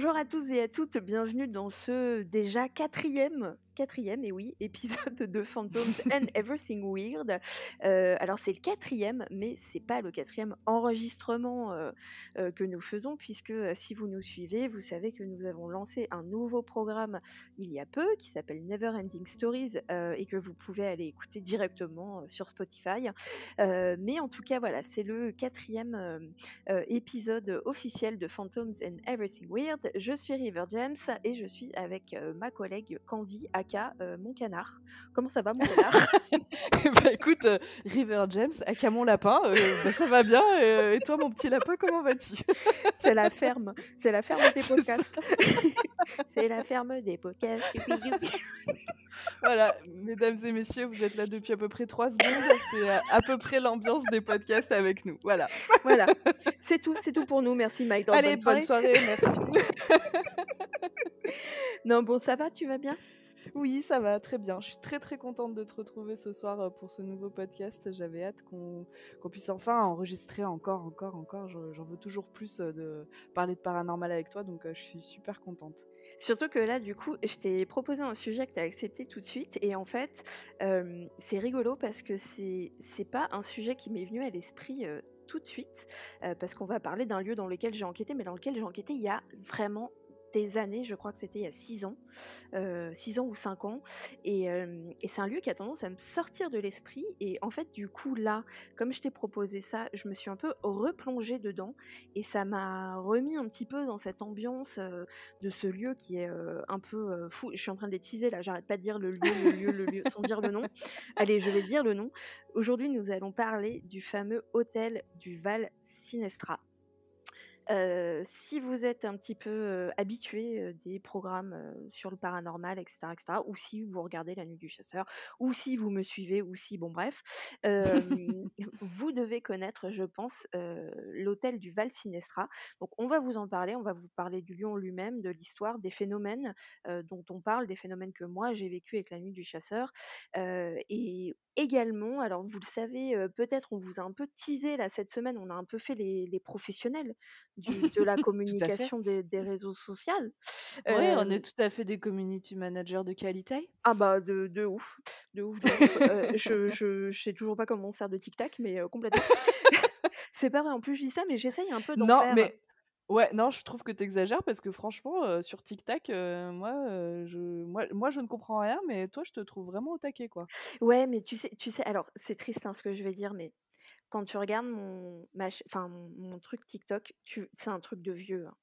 Bonjour à tous et à toutes, bienvenue dans ce déjà quatrième et oui, épisode de Phantoms and Everything Weird. Alors c'est le quatrième, mais c'est pas le quatrième enregistrement que nous faisons, puisque si vous nous suivez, vous savez que nous avons lancé un nouveau programme il y a peu, qui s'appelle Never Ending Stories, et que vous pouvez aller écouter directement sur Spotify. Mais en tout cas, voilà, c'est le quatrième épisode officiel de Phantoms and Everything Weird. Je suis River James et je suis avec ma collègue Candy, aka mon canard. Comment ça va, mon canard? Bah écoute, River James, aka mon lapin, ça va bien, et toi mon petit lapin, comment vas-tu? C'est la ferme des C'est ça, podcasts. C'est la ferme des podcasts. Youpi, youpi. voilà, mesdames et messieurs, vous êtes là depuis à peu près 3 secondes, c'est à peu près l'ambiance des podcasts avec nous, voilà. Voilà, c'est tout pour nous. Merci Mike, Allez, bonne bonne soirée. soirée, merci. Non, bon, ça va, tu vas bien? Oui, ça va, très bien. Je suis très, très contente de te retrouver ce soir, pour ce nouveau podcast. J'avais hâte qu'on puisse enfin enregistrer encore. J'en veux toujours plus, de parler de paranormal avec toi, donc je suis super contente. Surtout que là, du coup, je t'ai proposé un sujet que tu as accepté tout de suite. Et en fait, c'est rigolo parce que c'est pas un sujet qui m'est venu à l'esprit tout de suite. Parce qu'on va parler d'un lieu dans lequel j'ai enquêté, mais dans lequel j'ai enquêté il y a vraiment des années. Je crois que c'était il y a 6 ans. 6 ans ou 5 ans. Et c'est un lieu qui a tendance à me sortir de l'esprit. Et en fait, du coup, là, comme je t'ai proposé ça, je me suis un peu replongée dedans. Et ça m'a remis un petit peu dans cette ambiance de ce lieu qui est un peu fou. Je suis en train de les teaser là, j'arrête pas de dire le lieu, sans dire le nom. Allez, je vais dire le nom. Aujourd'hui, nous allons parler du fameux hôtel du Val Sinestra. Si vous êtes un petit peu habitué des programmes sur le paranormal, etc., ou si vous regardez La Nuit du Chasseur, ou si vous me suivez, ou si, bon bref, vous devez connaître, je pense, l'hôtel du Val Sinestra. Donc on va vous en parler, on va vous parler du lieu en lui-même, de l'histoire, des phénomènes dont on parle, des phénomènes que moi j'ai vécu avec La Nuit du Chasseur, et également, alors vous le savez, peut-être on vous a un peu teasé là cette semaine, on a un peu fait les professionnels de la Tout à fait. communication des réseaux sociaux. Oui, on Hem, est tout à fait des community managers de qualité. ah bah de ouf, de ouf, de ouf. Je sais toujours pas comment on sert de TikTok, mais complètement. C'est pas vrai, en plus je dis ça, mais j'essaye un peu d'en Non, faire. mais ouais, non, je trouve que tu exagères parce que franchement, sur TikTok, moi, je ne comprends rien, mais toi, je te trouve vraiment au taquet, quoi. Ouais, mais tu sais alors c'est triste, hein, ce que je vais dire, mais quand tu regardes mon truc TikTok, c'est un truc de vieux, hein.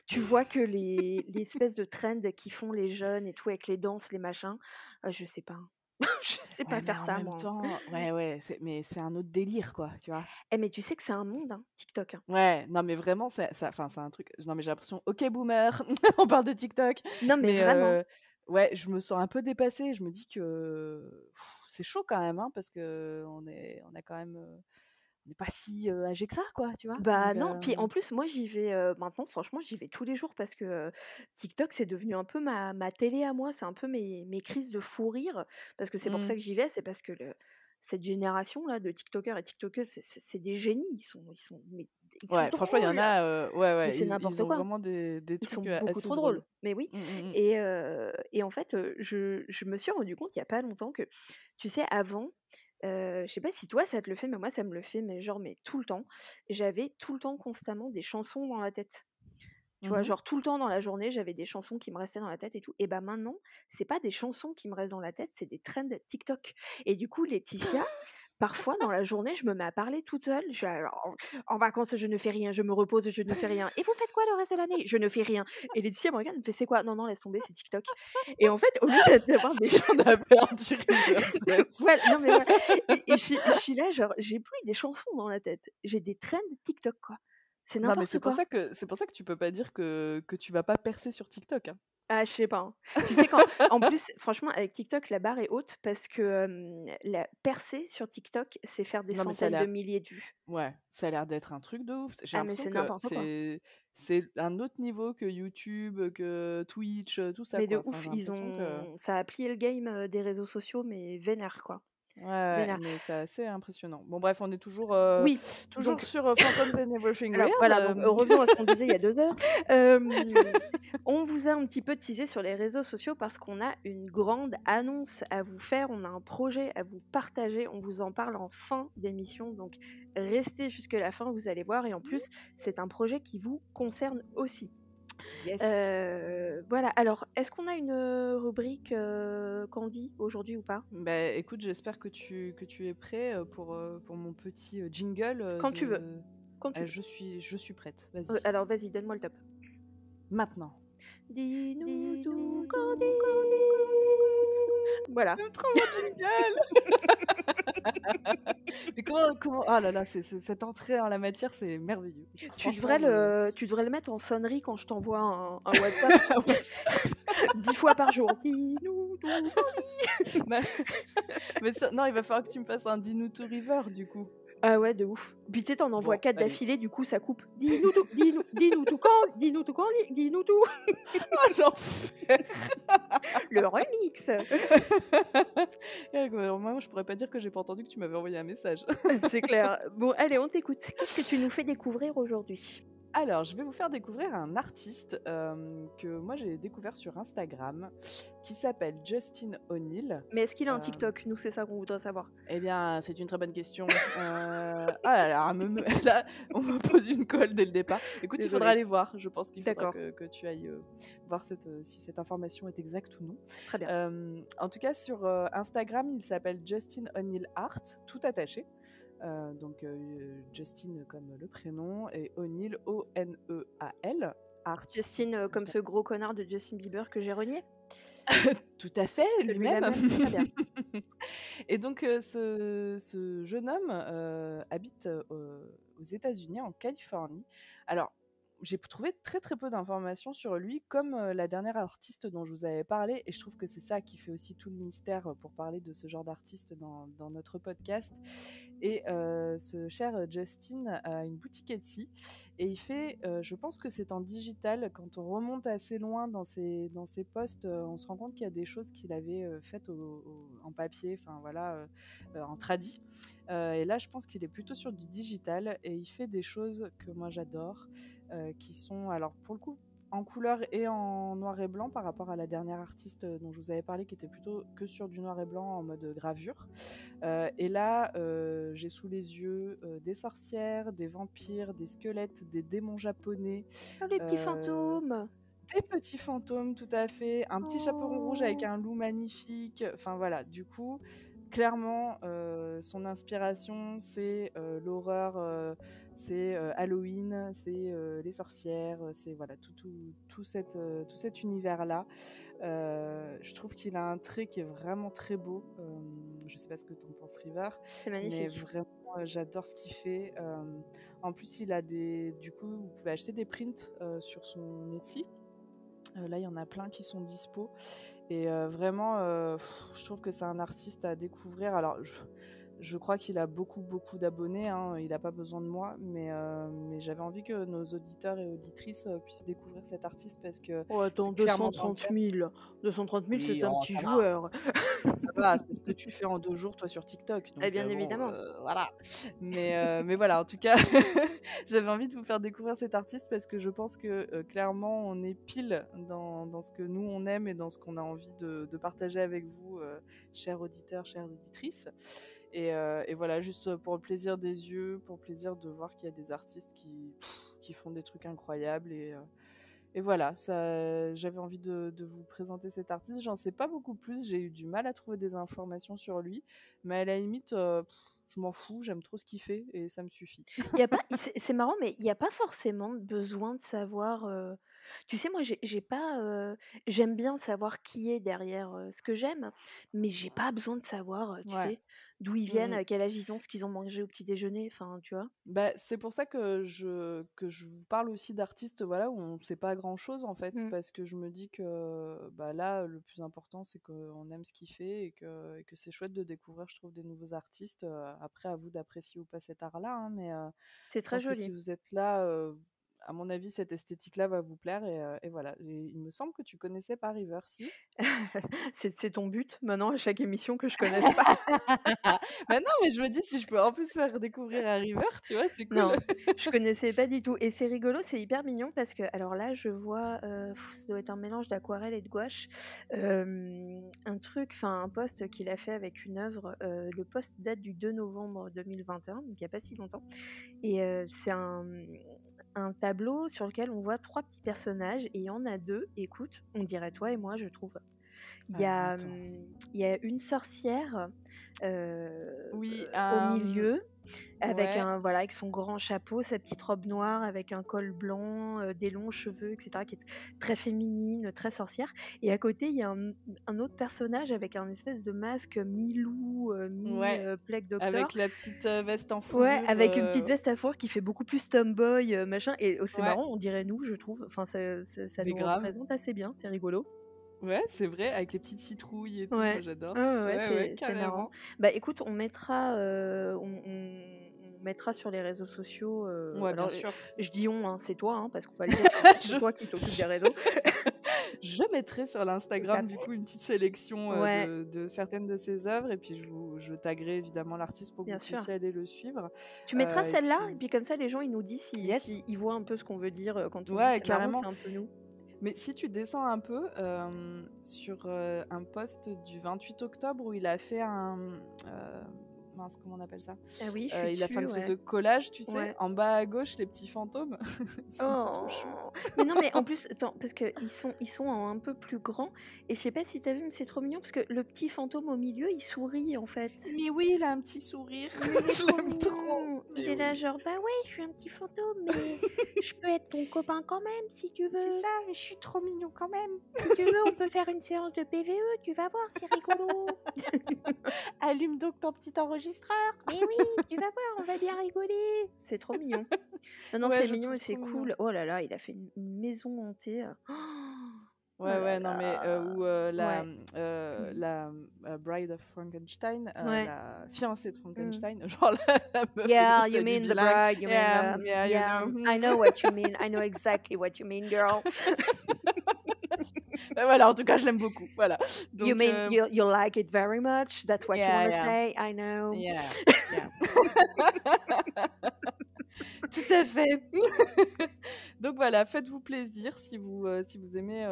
Tu vois que les espèces de trends qu'ils font les jeunes et tout avec les danses, les machins, je sais pas, hein. Je sais pas Ouais, mais faire en ça même moi, hein. temps, ouais, c'est un autre délire, quoi, tu vois? Eh mais tu sais que c'est un monde, hein, TikTok, hein. Ouais, non, mais vraiment, c'est un truc non, mais j'ai l'impression OK boomer, on parle de TikTok, Non mais mais vraiment. ouais, je me sens un peu dépassée. Je me dis que c'est chaud quand même, hein, parce qu'on a quand même, on n'est pas si, âgés que ça, quoi, tu vois? Bah Donc non, puis en plus moi j'y vais, maintenant franchement j'y vais tous les jours parce que, TikTok c'est devenu un peu ma télé à moi, c'est un peu mes crises de fou rire parce que c'est pour ça mmh. que j'y vais, c'est parce que cette génération là de tiktokers et tiktokeuses, c'est des génies, ils sont Ouais, franchement, il y en drôles, a, mais ouais, c'est ils n'importe ont quoi. vraiment des Ils sont trucs, beaucoup assez trop drôles, drôles. mais oui. Mmh, mmh mh. Et en fait, je me suis rendu compte il y a pas longtemps que, tu sais, avant, je sais pas si toi ça te le fait, mais moi ça me le fait, mais genre, mais tout le temps. J'avais tout le temps, constamment des chansons dans la tête. Tu vois? Mmh. Genre tout le temps dans la journée, j'avais des chansons qui me restaient dans la tête et tout. Et bah, maintenant, c'est pas des chansons qui me restent dans la tête, c'est des trends TikTok. Et du coup, Laetitia, parfois dans la journée, je me mets à parler toute seule. Je suis là: «Alors, en vacances, je ne fais rien, je me repose, je ne fais rien. Et vous faites quoi le reste de l'année?» «Je ne fais rien». Et Laetitia me regarde, elle me fait: «C'est quoi?» «Non, non, laisse tomber, c'est TikTok». Et en fait, au lieu d'avoir des C'est qu'on a perdu River James. voilà, non mais voilà. Et je suis là genre, j'ai plus des chansons dans la tête, j'ai des trends TikTok, quoi. C'est Non, mais n'importe quoi. c'est pour ça que tu peux pas dire que tu vas pas percer sur TikTok, hein. Ah, je sais pas, hein. Tu sais, quand en plus, franchement, avec TikTok, la barre est haute parce que, la percer sur TikTok, c'est faire des Non, mais ça a centaines de l'air milliers de vues. ouais, ça a l'air d'être un truc de ouf. J'ai Ah, mais l'impression c'est que n'importe quoi. c'est un autre niveau que YouTube, que Twitch, tout ça, Mais de quoi. Enfin, ouf, j'ai ils l'impression que ont ça a plié le game, des réseaux sociaux, mais vénère, quoi. Ouais, Vénère. mais c'est assez impressionnant. Bon bref, on est toujours, Oui, toujours donc sur, Phantoms and Everything alors Weird, voilà, donc revenons à ce qu'on disait il y a 2 heures. On vous a un petit peu teasé sur les réseaux sociaux parce qu'on a une grande annonce à vous faire, on a un projet à vous partager, on vous en parle en fin d'émission, donc restez jusque la fin, vous allez voir et en plus, c'est un projet qui vous concerne aussi. Yes. Voilà, alors est-ce qu'on a une, rubrique, Candy aujourd'hui ou pas? Bah, écoute, j'espère que tu es prêt, pour mon petit, jingle, Quand tu veux, de quand tu veux. je suis prête, vas-y. Alors vas-y, donne-moi le top. Maintenant. Dis-nous tout, Candy. Voilà. J'aime trop mon jingle! Mais comment ah là là, c'est cette entrée en la matière, c'est merveilleux. Franchement, je Tu devrais le mettre en sonnerie quand je t'envoie un WhatsApp WhatsApp. 10 fois par jour. Dis-nous tout. Bah, mais ça non, il va falloir que tu me fasses un Dis-nous tout River, du coup. Ah ouais, de ouf. Puis tu sais, tu envoies Bon, 4 allez. d'affilée, du coup ça coupe. Dis-nous tout quand, dis-nous tout quand, dis-nous tout. Oh l'enfer! Le remix. Alors moi, je pourrais pas dire que j'ai pas entendu que tu m'avais envoyé un message. C'est clair. Bon, allez, on t'écoute. Qu'est-ce que tu nous fais découvrir aujourd'hui? Alors, je vais vous faire découvrir un artiste, que moi j'ai découvert sur Instagram, qui s'appelle Justin O'Neill. Mais est-ce qu'il a un Hem, TikTok? Nous, c'est ça qu'on voudrait savoir. eh bien, c'est une très bonne question. Ah là là, là, on me pose une colle dès le départ. Écoute, il faudra Désolée. aller voir. Je pense qu'il faudra D'accord. que tu ailles, voir si cette information est exacte ou non. Très bien. En tout cas, sur, Instagram, il s'appelle Justin O'Neill Art, tout attaché. Donc Justin comme le prénom et O'Neill Oneal Art. Justine, comme ce gros connard de Justin Bieber que j'ai renié? Tout à fait, Celui-là lui-même. même? Très bien. Et donc ce jeune homme habite aux États-Unis, en Californie. Alors j'ai trouvé très très peu d'informations sur lui, comme la dernière artiste dont je vous avais parlé, et je trouve que c'est ça qui fait aussi tout le mystère pour parler de ce genre d'artiste dans notre podcast. Et ce cher Justin a une boutique Etsy et il fait, je pense que c'est en digital. Quand on remonte assez loin dans ses posts, on se rend compte qu'il y a des choses qu'il avait faites en papier, enfin voilà, en tradi. Et là, je pense qu'il est plutôt sur du digital et il fait des choses que moi j'adore, qui sont, alors pour le coup, en couleur et en noir et blanc par rapport à la dernière artiste dont je vous avais parlé, qui était plutôt que sur du noir et blanc en mode gravure. Et là, j'ai sous les yeux des sorcières, des vampires, des squelettes, des démons japonais, Oh, les petits euh, fantômes! des petits fantômes, tout à fait, un petit chaperon rouge avec Oh! un loup magnifique. Enfin voilà, du coup, clairement, son inspiration, c'est l'horreur, c'est Halloween, c'est les sorcières, c'est voilà, tout cet univers-là. Je trouve qu'il a un trait qui est vraiment très beau. Je sais pas ce que tu en penses, River, C'est mais magnifique. vraiment, j'adore ce qu'il fait. En plus, il a du coup, vous pouvez acheter des prints sur son Etsy. Là, il y en a plein qui sont dispo. Et vraiment, je trouve que c'est un artiste à découvrir. Alors, je crois qu'il a beaucoup, beaucoup d'abonnés, hein, il n'a pas besoin de moi, mais j'avais envie que nos auditeurs et auditrices puissent découvrir cet artiste parce que Oh attends, c'est clairement dans le thème. 230 000, Oui, c'est un oh, petit ça va. joueur. Ça va, c'est ce que tu fais en 2 jours, toi, sur TikTok, Eh donc bien bon, évidemment. voilà. Mais voilà, en tout cas, j'avais envie de vous faire découvrir cet artiste parce que je pense que, clairement, on est pile dans ce que nous, on aime et dans ce qu'on a envie de partager avec vous, chers auditeurs, chères auditrices. Et voilà, juste pour le plaisir des yeux, pour le plaisir de voir qu'il y a des artistes qui font des trucs incroyables. Et voilà, j'avais envie de vous présenter cet artiste. J'en sais pas beaucoup plus, j'ai eu du mal à trouver des informations sur lui, mais à la limite, je m'en fous, j'aime trop ce qu'il fait et ça me suffit. Il y a pas c'est marrant, mais il y a pas forcément besoin de savoir, tu sais, moi, j'ai pas, j'aime bien savoir qui est derrière, ce que j'aime, mais j'ai pas besoin de savoir, tu Ouais. sais, d'où ils Mmh viennent, mh. à quel âge ils ont, ce qu'ils ont mangé au petit déjeuner, enfin, tu vois? Bah, c'est pour ça que je vous parle aussi d'artistes, voilà, où on sait pas grand-chose, en fait, Mmh. parce que je me dis que, bah, là, le plus important, c'est qu'on aime ce qu'il fait et que c'est chouette de découvrir, je trouve, des nouveaux artistes. Après, à vous d'apprécier ou pas cet art-là, hein, mais C'est je très pense que si joli. vous êtes là, à mon avis, cette esthétique-là va vous plaire et voilà. Et il me semble que tu connaissais pas River, si? C'est ton but maintenant à chaque émission que je connaisse pas? Bah non, mais je me dis si je peux en plus faire découvrir à River, tu vois, c'est cool. Non, je connaissais pas du tout et c'est rigolo, c'est hyper mignon parce que alors là, je vois, ça doit être un mélange d'aquarelle et de gouache, un post qu'il a fait avec une œuvre, le post date du 2 novembre 2021, donc il y a pas si longtemps et c'est un tableau sur lequel on voit 3 petits personnages et il y en a 2, écoute, on dirait toi et moi, je trouve. Alors attends. Il y a une sorcière, Oui, au milieu avec ouais. avec son grand chapeau, sa petite robe noire avec un col blanc, des longs cheveux et cetera, qui est très féminine, très sorcière et à côté, il y a un autre personnage avec un espèce de masque mi-loup, Ouais, Plague Doctor. avec la petite, veste en Ouais, fourrure, avec une petite veste à fourrure qui fait beaucoup plus tomboy, machin et c'est ouais, marrant, on dirait nous, je trouve. Enfin, ça mais nous grave. représente assez bien, c'est rigolo. Ouais, c'est vrai, avec les petites citrouilles et tout, moi Ouais. j'adore. Ouais, ouais, ouais, Ouais, ouais, c'est marrant. carrément. Bah, écoute, on mettra sur les réseaux sociaux, Ouais, bien alors, sûr. je dis «on», hein, c'est toi, hein, parce qu'on va le dire, c'est Je toi qui t'occupes des réseaux. je mettrai sur Tout à l'Instagram, du fait. coup, une petite sélection, Ouais, de certaines de ses œuvres et puis je taguerai évidemment l'artiste pour que bien vous sûr. puissiez aller le suivre, Tu mettras et celle-là et puis puis comme ça, les gens, ils nous disent yes, ils voient un peu ce qu'on veut dire, quand on dit: ouais, «C'est marrant, c'est carrément. un peu nous». Mais si tu descends un peu, sur, un post du 28 octobre où il a fait mince, comment on appelle ça? Ah oui, je suis Il a fait un dessus, espèce ouais. de collage, tu sais? Ouais. En bas à gauche, les petits fantômes, ils sont trop choux. Oh! Mais non, mais en plus, attends, parce qu'ils sont en un peu plus grands et je sais pas si tu as vu, mais c'est trop mignon parce que le petit fantôme au milieu, il sourit, en fait. Mais oui, il a un petit sourire, Mais il est je trop l'aime trop, mignon. Il mais est là oui. genre: «Bah ouais, je suis un petit fantôme, mais je peux être ton copain quand même si tu C'est veux. ça, mais je suis trop mignon quand même. Si tu veux, on peut faire une séance de PVE, tu vas voir, c'est rigolo. Allume donc ton petit enregistreur. Mais oui, tu vas voir, on va bien rigoler». C'est trop mignon. Non, non, Ouais, c'est je mignon et trouve c'est trop mignon. cool. Oh là là, il a fait une maison hantée, oh Ouais, là ouais, non, mais là. ou Ouais. Mmh. Bride of Frankenstein, Ouais. la fiancée de Mmh. Frankenstein, genre la meuf, elle Yeah, est you tenue mean the bilingue. bride, you mean Yeah, the yeah, you yeah, know. I know what you mean. I know exactly what you mean, girl. Bah, voilà, en tout cas, je l'aime beaucoup, voilà. You Donc mean you like it very much? That's what you yeah, wanna yeah, say? I know. yeah, yeah. Tout à fait. Donc voilà, faites-vous plaisir si vous aimez,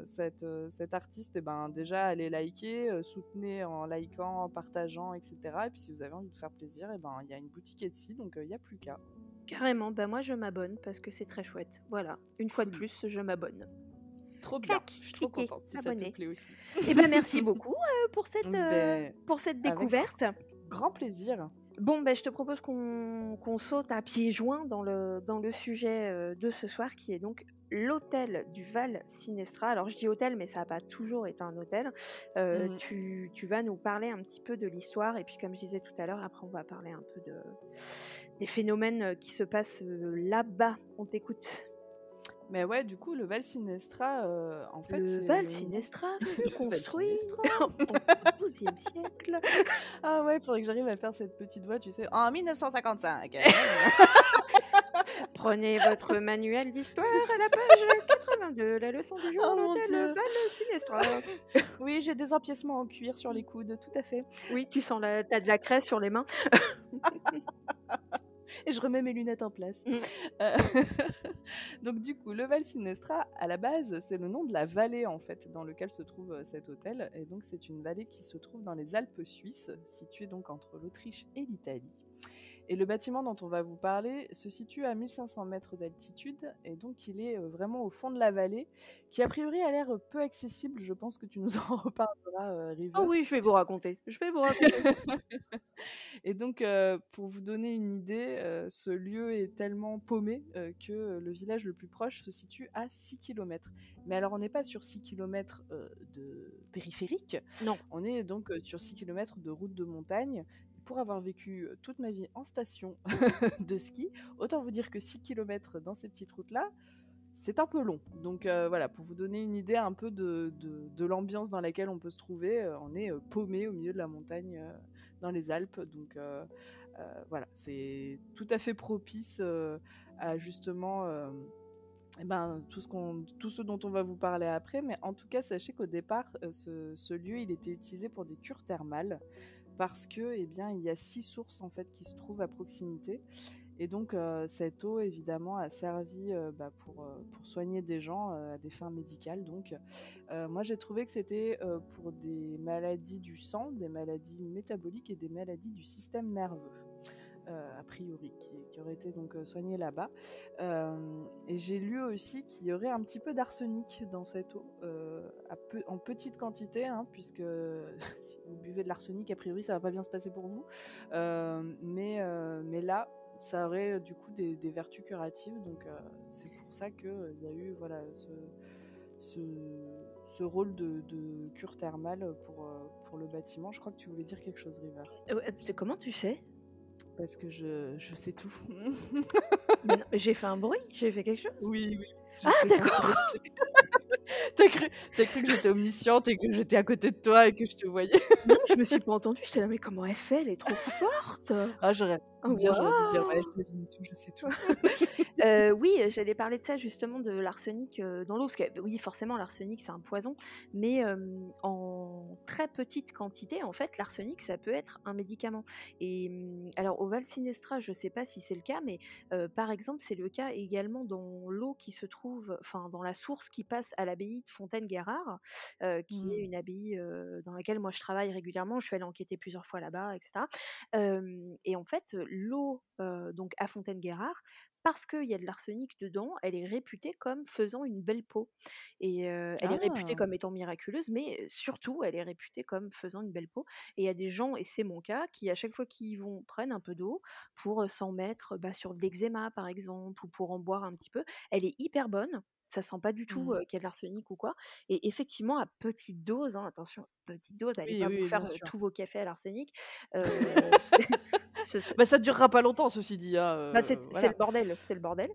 cet artiste et ben, déjà allez liker, soutenez en likant, en partageant et cetera et puis si vous avez envie de faire plaisir et ben, il y a une boutique Etsy donc il y a plus qu'à. Carrément, bah moi je m'abonne parce que c'est très chouette. Voilà, une fois de Cool. plus, je m'abonne. Trop bien, Clac, je suis trop cliquer, contente si ça te abonner. plaît aussi. Eh ben merci beaucoup Beh, pour cette avec découverte. grand plaisir. Bon, ben je te propose qu'on saute à pieds joints dans le sujet de ce soir qui est donc l'hôtel du Val Sinestra. Alors je dis hôtel, mais ça n'a pas toujours été un hôtel. Mmh. Tu vas nous parler un petit peu de l'histoire et puis comme je disais tout à l'heure, après on va parler un peu des phénomènes qui se passent là-bas. On t'écoute. Mais ouais, du coup, le Val Sinestra, en fait, Le c'est Val le nom. Sinestra fut Le Val construit Sinestra. au XIIe siècle. Ah ouais, il faudrait que j'arrive à faire cette petite voix, tu sais, en 1955. Prenez votre manuel d'histoire à la page 82, la leçon du jour, Oh mon l'hôtel Dieu. Val Sinestra. Oui, j'ai des empiècements en cuir sur les coudes, tout à fait. Oui, tu sens t'as de la craie sur les mains. Et je remets mes lunettes en place. Mm. Euh, Donc du coup, le Val Sinestra, à la base, c'est le nom de la vallée en fait dans lequel se trouve cet hôtel. Et donc c'est une vallée qui se trouve dans les Alpes suisses, située donc entre l'Autriche et l'Italie. Et le bâtiment dont on va vous parler se situe à 1500 mètres d'altitude et donc il est vraiment au fond de la vallée qui a priori a l'air peu accessible. Je pense que tu nous en reparleras, Oh River. oui, je vais vous raconter. Je vais vous raconter. Et donc, pour vous donner une idée, ce lieu est tellement paumé que le village le plus proche se situe à 6 kilomètres. Mais alors, on n'est pas sur 6 kilomètres de périphérique, Non. on est donc sur 6 kilomètres de route de montagne. Pour avoir vécu toute ma vie en station de ski, autant vous dire que 6 kilomètres dans ces petites routes-là, c'est un peu long. Donc voilà, pour vous donner une idée un peu de l'ambiance dans laquelle on peut se trouver, on est paumé au milieu de la montagne dans les Alpes. Donc voilà, c'est tout à fait propice à justement Eh ben, tout ce dont on va vous parler après, mais en tout cas, sachez qu'au départ, ce lieu, il était utilisé pour des cures thermales parce que, eh bien, il y a 6 sources en fait qui se trouvent à proximité. Et donc, cette eau, évidemment, a servi pour soigner des gens à des fins médicales. Donc, moi, j'ai trouvé que c'était pour des maladies du sang, des maladies métaboliques et des maladies du système nerveux. A priori, qui auraient été donc soignées là-bas. Et j'ai lu aussi qu'il y aurait un petit peu d'arsenic dans cette eau, en petite quantité, hein, puisque si vous buvez de l'arsenic, a priori, ça va pas bien se passer pour vous. Mais là, ça aurait du coup des vertus curatives, donc c'est pour ça qu'il y a eu voilà, ce rôle de cure thermale pour le bâtiment. Je crois que tu voulais dire quelque chose, River. Comment tu sais? Parce que je sais tout. Mais non, j'ai fait un bruit? J'ai fait quelque chose? Oui, oui. Ah Je t'ai senti d'accord! respirer. T'as cru que j'étais omnisciente et que j'étais à côté de toi et que je te voyais? Non, je me suis pas entendue, j'étais là: «Mais comment elle fait? Elle est trop forte!» Ah, j'aurais dû dire: «Ouais, Waouh! je devine tout, je sais tout». Oui, j'allais parler de ça justement, de l'arsenic, dans l'eau, parce que oui, forcément, l'arsenic, c'est un poison, mais en très petite quantité, en fait, l'arsenic, ça peut être un médicament et alors au Val Sinestra, je sais pas si c'est le cas, mais par exemple, c'est le cas également dans l'eau qui se trouve enfin, dans la source qui passe à l'abbaye de Fontaine-Guérard, qui est Mmh. une abbaye, dans laquelle moi je travaille régulièrement. Je suis allée enquêter plusieurs fois là-bas et cetera. Et en fait, l'eau, donc à Fontaine-Guérard, parce qu'il y a de l'arsenic dedans, elle est réputée comme faisant une belle peau et elle est réputée Ah! comme étant miraculeuse, mais surtout, elle est réputée comme faisant une belle peau et il y a des gens, et c'est mon cas, qui à chaque fois qu'ils y vont, prennent un peu d'eau pour, s'en mettre, sur de l'eczéma, par exemple, ou pour en boire un petit peu. Elle est hyper bonne, ça sent pas du tout, Mmh. qu'il y a de l'arsenic ou quoi et effectivement à petite dose, hein, attention, petite dose, allez Oui, pas vous oui, bien faire, sûr. tous vos cafés à l'arsenic, heu, ce Bah, ça durera pas longtemps, ceci dit, hein, bah, c'est le voilà. bordel, c'est le bordel.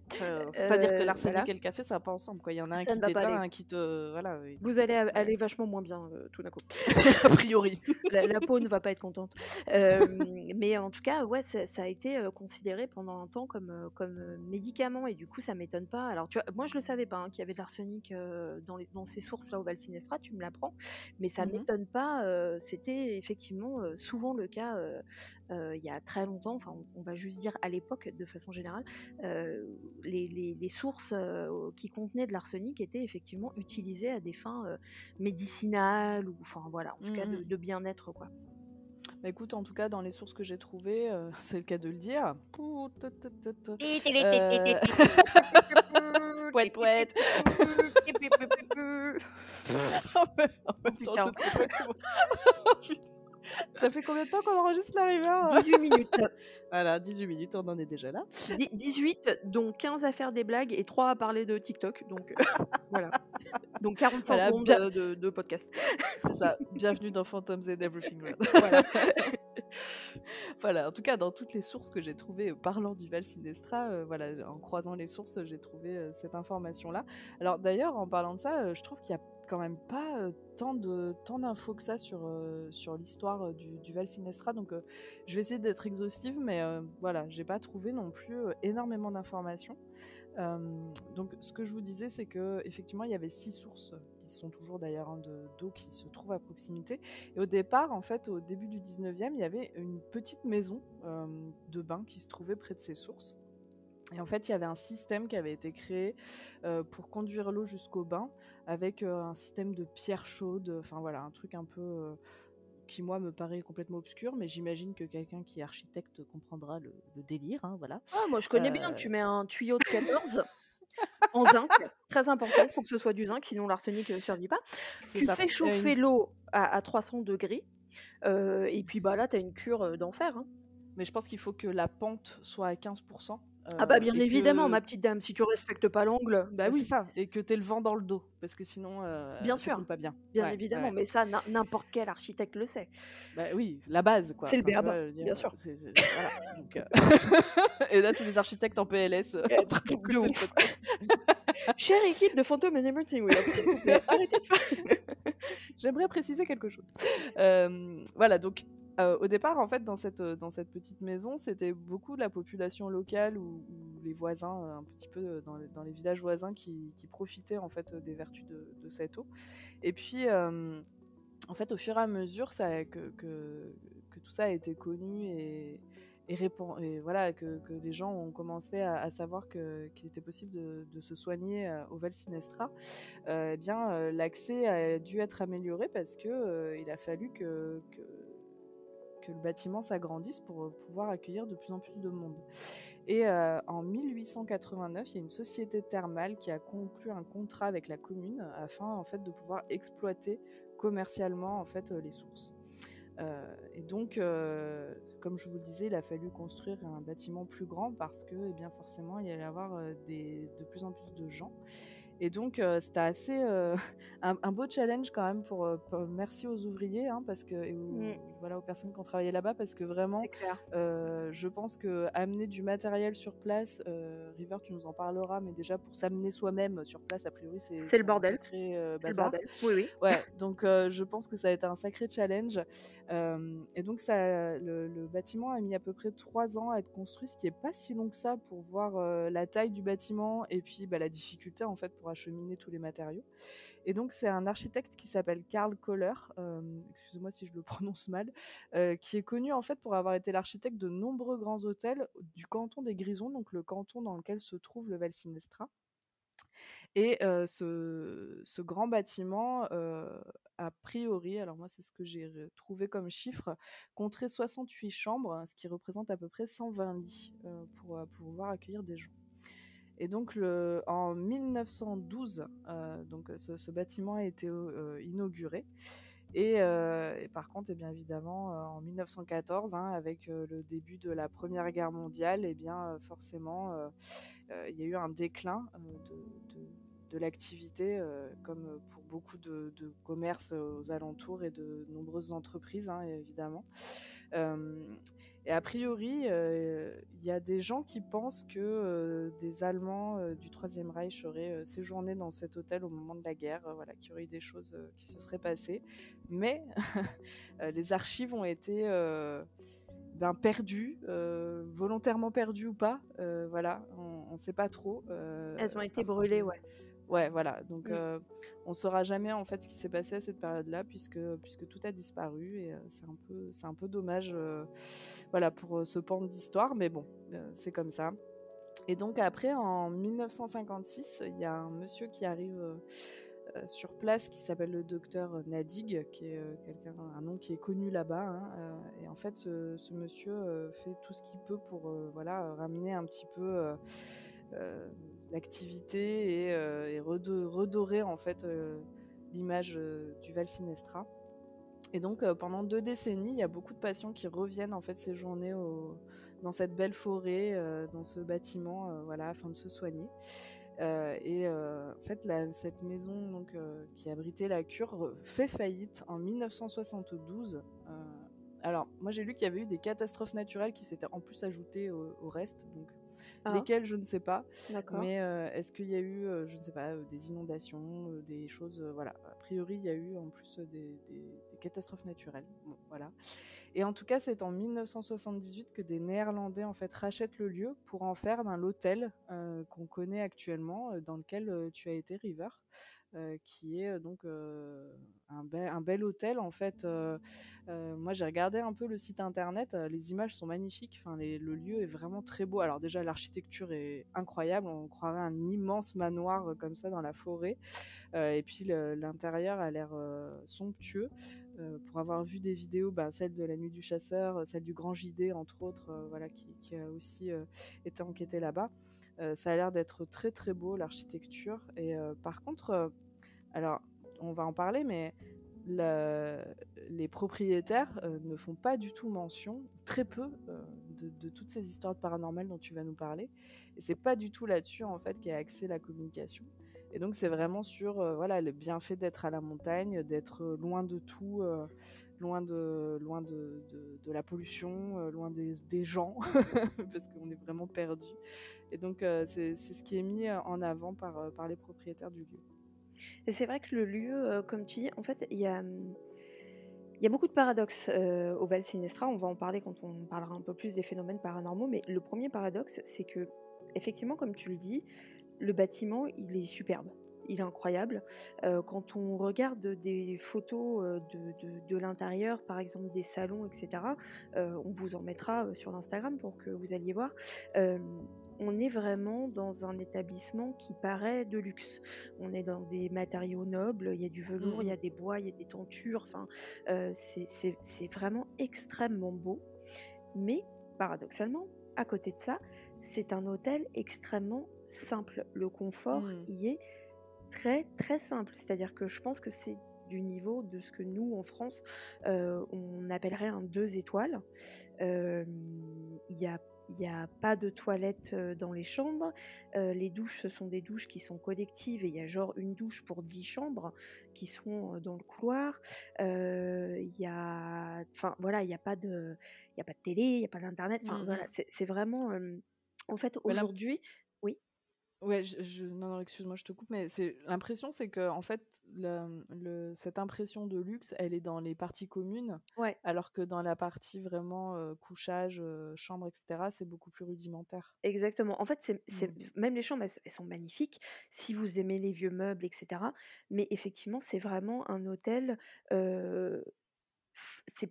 C'est-à-dire que l'arsenic Voilà, et le café, ça va pas ensemble, quoi. Il y en a un ça qui ne va pas t'éteint, aller. un qui te voilà, oui. Vous allez Ouais. aller vachement moins bien, tout d'un coup. A priori. La peau ne va pas être contente. Mais en tout cas, ouais, ça a été, considéré pendant un temps comme, médicament et du coup, ça m'étonne pas. Alors tu vois, moi je le savais pas, hein, qu'il y avait de l'arsenic, dans ces sources-là au Val Sinestra, tu me l'apprends, mais ça Mmh. m'étonne pas, c'était effectivement, souvent le cas, il y a très longtemps, enfin on va juste dire à l'époque de façon générale, les sources, qui contenaient de l'arsenic étaient effectivement utilisées à des fins, médicinales ou enfin voilà, en tout cas Mmh mh. de bien-être quoi. Bah, écoute, en tout cas, dans les sources que j'ai trouvées, c'est le cas de le dire. Pouh, tout, tout, tout, tout. Heu, pouet, pouet. En Oh même temps, je putain, ne sais pas comment oh putain, ça fait combien de temps qu'on enregistre la River? 18 minutes. Voilà, 18 minutes, on en est déjà là. 18 dont 15 à faire des blagues et 3 à parler de TikTok donc voilà. Donc 45 Voilà, secondes bien de podcast. c'est ça, bienvenue dans Phantoms and Everything Red. Voilà. Voilà, en tout cas, dans toutes les sources que j'ai trouvées, parlant du Val Sinestra, voilà, en croisant les sources, j'ai trouvé, cette information-là. Alors d'ailleurs, en parlant de ça, je trouve qu'il y a quand même pas, tant d'infos que ça sur l'histoire, du Val Sinestra, donc je vais essayer d'être exhaustive, mais voilà, j'ai pas trouvé non plus, énormément d'informations. Donc ce que je vous disais, c'est qu'effectivement, il y avait 6 sources, qui sont toujours d'ailleurs, hein, d'eau qui se trouvent à proximité. Et au départ, en fait, au début du 19e, il y avait une petite maison de bain qui se trouvait près de ces sources. Et en fait, il y avait un système qui avait été créé pour conduire l'eau jusqu'au bain, avec un système de pierre chaude, enfin voilà, un truc un peu qui, moi, me paraît complètement obscur, mais j'imagine que quelqu'un qui est architecte comprendra le délire, hein, voilà. Ah moi je connais bien, Euh, tu mets un tuyau de 14 en zinc, très important, faut que ce soit du zinc, sinon l'arsenic, survit pas. c'est Tu ça. fais chauffer l'eau à 300°, et puis, bah, là, tu as une cure, d'enfer, hein. Mais je pense qu'il faut que la pente soit à 15%, Ah bah, bien et évidemment, que ma petite dame, si tu respectes pas l'angle, bah c'est oui, ça, et que tu aies le vent dans le dos, parce que sinon, bien ça sûr, coule pas bien. bien Ouais, évidemment, ouais. mais ça, n'importe quel architecte le sait. Bah oui, la base, quoi. C'est le Enfin, tu b.a.-ba, vois, je veux dire, bien sûr. voilà, donc et là, tous les architectes en PLS, en train De d'écouter le ouf. podcast. Chère équipe de Phantom and Everything Weird, s'il vous plaît, arrêtez de faire J'aimerais préciser quelque chose. Voilà, donc au départ, en fait, dans cette petite maison, c'était beaucoup de la population locale ou les voisins, un petit peu dans les villages voisins qui profitaient en fait des vertus de cette eau. Et puis, en fait, au fur et à mesure que tout ça a été connu et voilà, que les gens ont commencé à savoir qu'il était possible de se soigner au Val Sinestra, eh bien, l'accès a dû être amélioré parce que il a fallu que le bâtiment s'agrandisse pour pouvoir accueillir de plus en plus de monde. Et en 1889, il y a une société thermale qui a conclu un contrat avec la commune afin en fait de pouvoir exploiter commercialement en fait les sources. Et donc, comme je vous le disais, il a fallu construire un bâtiment plus grand parce que, eh bien, forcément, il y allait y avoir de plus en plus de gens. Et donc, c'était assez un beau challenge quand même merci aux ouvriers, hein, parce que voilà, aux personnes qui ont travaillé là-bas, parce que C'est vraiment, clair. je pense que amener du matériel sur place, River, tu nous en parleras, mais déjà pour s'amener soi-même sur place, a priori, C'est le c'est un bordel. sacré C'est le bazar. bordel. Oui, oui. Ouais, donc je pense que ça a été un sacré challenge. Et donc le bâtiment a mis à peu près 3 ans à être construit, ce qui est pas si long que ça pour voir la taille du bâtiment et puis la difficulté en fait pour acheminer tous les matériaux. Et donc c'est un architecte qui s'appelle Karl Kohler, excusez-moi si je le prononce mal, qui est connu en fait pour avoir été l'architecte de nombreux grands hôtels du canton des Grisons, donc le canton dans lequel se trouve le Val Sinestra. Et ce grand bâtiment, a priori, alors moi c'est ce que j'ai trouvé comme chiffre, compterait 68 chambres, ce qui représente à peu près 120 lits pour pouvoir accueillir des gens. Et donc en 1912, donc ce bâtiment a été inauguré. Et par contre, et bien évidemment, en 1914, hein, avec le début de la Première Guerre mondiale, et bien forcément, il y a eu un déclin de l'activité, comme pour beaucoup de commerces aux alentours et de nombreuses entreprises, hein, évidemment. Euh, et a priori, il y a des gens qui pensent que des Allemands du Troisième Reich auraient séjourné dans cet hôtel au moment de la guerre, voilà, qu'il y aurait eu des choses qui se seraient passées. Mais les archives ont été perdues, volontairement perdues ou pas, voilà, on ne sait pas trop. Elles ont été Parce brûlées, que ouais. Ouais, voilà. Donc, Mm. on saura jamais en fait ce qui s'est passé à cette période-là, puisque tout a disparu et c'est un peu dommage, voilà, pour ce pan d'histoire. Mais bon, c'est comme ça. Et donc après, en 1956, il y a un monsieur qui arrive sur place qui s'appelle le docteur Nadig, qui est un nom qui est connu là-bas, hein, et en fait, ce monsieur fait tout ce qu'il peut pour voilà, ramener un petit peu l'activité et redorer en fait l'image du Val Sinestra. Et donc pendant 2 décennies, il y a beaucoup de patients qui reviennent en fait séjourner dans cette belle forêt, dans ce bâtiment, voilà, afin de se soigner. En fait, cette maison donc, qui abritait la cure fait faillite en 1972. Alors, moi j'ai lu qu'il y avait eu des catastrophes naturelles qui s'étaient en plus ajoutées au reste, donc Ah, lesquelles je ne sais pas, d'accord. mais est-ce qu'il y a eu, je ne sais pas, des inondations, des choses, voilà. A priori, il y a eu en plus des catastrophes naturelles. Bon, voilà. Et en tout cas, c'est en 1978 que des Néerlandais en fait rachètent le lieu pour en faire l'hôtel qu'on connaît actuellement, dans lequel tu as été, River, qui est donc un bel hôtel en fait. Moi, j'ai regardé un peu le site internet, les images sont magnifiques. Enfin, le lieu est vraiment très beau. Alors déjà, l'architecture est incroyable. On croirait un immense manoir comme ça dans la forêt. Et puis l'intérieur a l'air somptueux. Pour avoir vu des vidéos, celle de la Nuit du Chasseur, celle du Grand JD entre autres, voilà, qui a aussi été enquêté là-bas. Ça a l'air d'être très très beau l'architecture. Et par contre, alors on va en parler, mais les propriétaires ne font pas du tout mention, très peu, de toutes ces histoires de paranormales dont tu vas nous parler. Et c'est pas du tout là-dessus en fait qu'est axée la communication. Et donc c'est vraiment sur voilà, le bienfait d'être à la montagne, d'être loin de tout, loin de la pollution, loin des gens, parce qu'on est vraiment perdu. Et donc c'est ce qui est mis en avant par les propriétaires du lieu. Et c'est vrai que le lieu, comme tu dis, en fait, il y a beaucoup de paradoxes au Val Sinestra. On va en parler quand on parlera un peu plus des phénomènes paranormaux. Mais le premier paradoxe, c'est que effectivement, comme tu le dis, le bâtiment, il est superbe. Il est incroyable. Quand on regarde des photos de l'intérieur, par exemple des salons, etc., on vous en mettra sur l'Instagram pour que vous alliez voir. Euh, on est vraiment dans un établissement qui paraît de luxe. On est dans des matériaux nobles, il y a du velours, il y a Mm, des bois, il y a des tentures. Enfin, c'est vraiment extrêmement beau. Mais paradoxalement, à côté de ça, c'est un hôtel extrêmement simple. Le confort mm. y est très très simple. C'est-à-dire que je pense que c'est du niveau de ce que nous, en France, on appellerait un 2 étoiles. Il y a il y a pas de toilettes dans les chambres. Les douches, ce sont des douches qui sont collectives et il y a genre une douche pour 10 chambres qui sont dans le couloir. Il y a, enfin voilà, il y a pas de télé, il y a pas d'internet. Enfin Mm, voilà, mm. c'est vraiment. En fait, Mais aujourd'hui, oui, ouais, non, non, excuse-moi, je te coupe, mais l'impression, c'est que en fait, cette impression de luxe, elle est dans les parties communes, ouais. alors que dans la partie vraiment couchage, chambre, etc., c'est beaucoup plus rudimentaire. Exactement. En fait, Mm. même les chambres, elles sont magnifiques si vous aimez les vieux meubles, etc. Mais effectivement, c'est vraiment un hôtel. euh,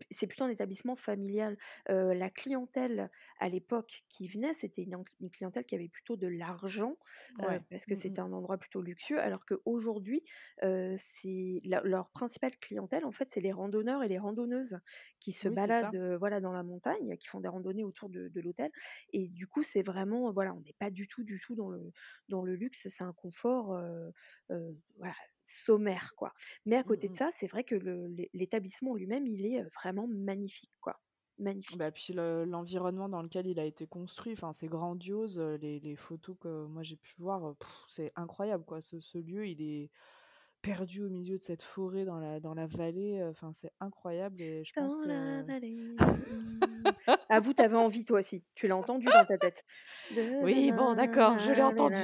c'est plutôt un établissement familial. La clientèle à l'époque qui venait, c'était une clientèle qui avait plutôt de l'argent, Ouais. parce que Mm, mm. c'était un endroit plutôt luxueux, alors qu'aujourd'hui, leur principale clientèle, en fait, c'est les randonneurs et les randonneuses qui se Oui, c'est baladent, ça. voilà, dans la montagne, qui font des randonnées autour de l'hôtel. Et du coup, c'est vraiment, voilà, on n'est pas du tout dans le luxe, c'est un confort, voilà, sommaire, quoi. Mais à Mm, côté de mm. ça, c'est vrai que l'établissement lui-même, il est vraiment magnifique, quoi. Bah, Magnifique. puis l'environnement dans lequel il a été construit, enfin, c'est grandiose. Les photos que moi j'ai pu voir, c'est incroyable, quoi. Ce lieu, il est perdu au milieu de cette forêt dans la vallée. Enfin, c'est incroyable et je pense Dans la que vallée. Avoue, t'avais envie toi aussi. Tu l'as entendu dans ta tête. oui, bon, d'accord, je l'ai entendu.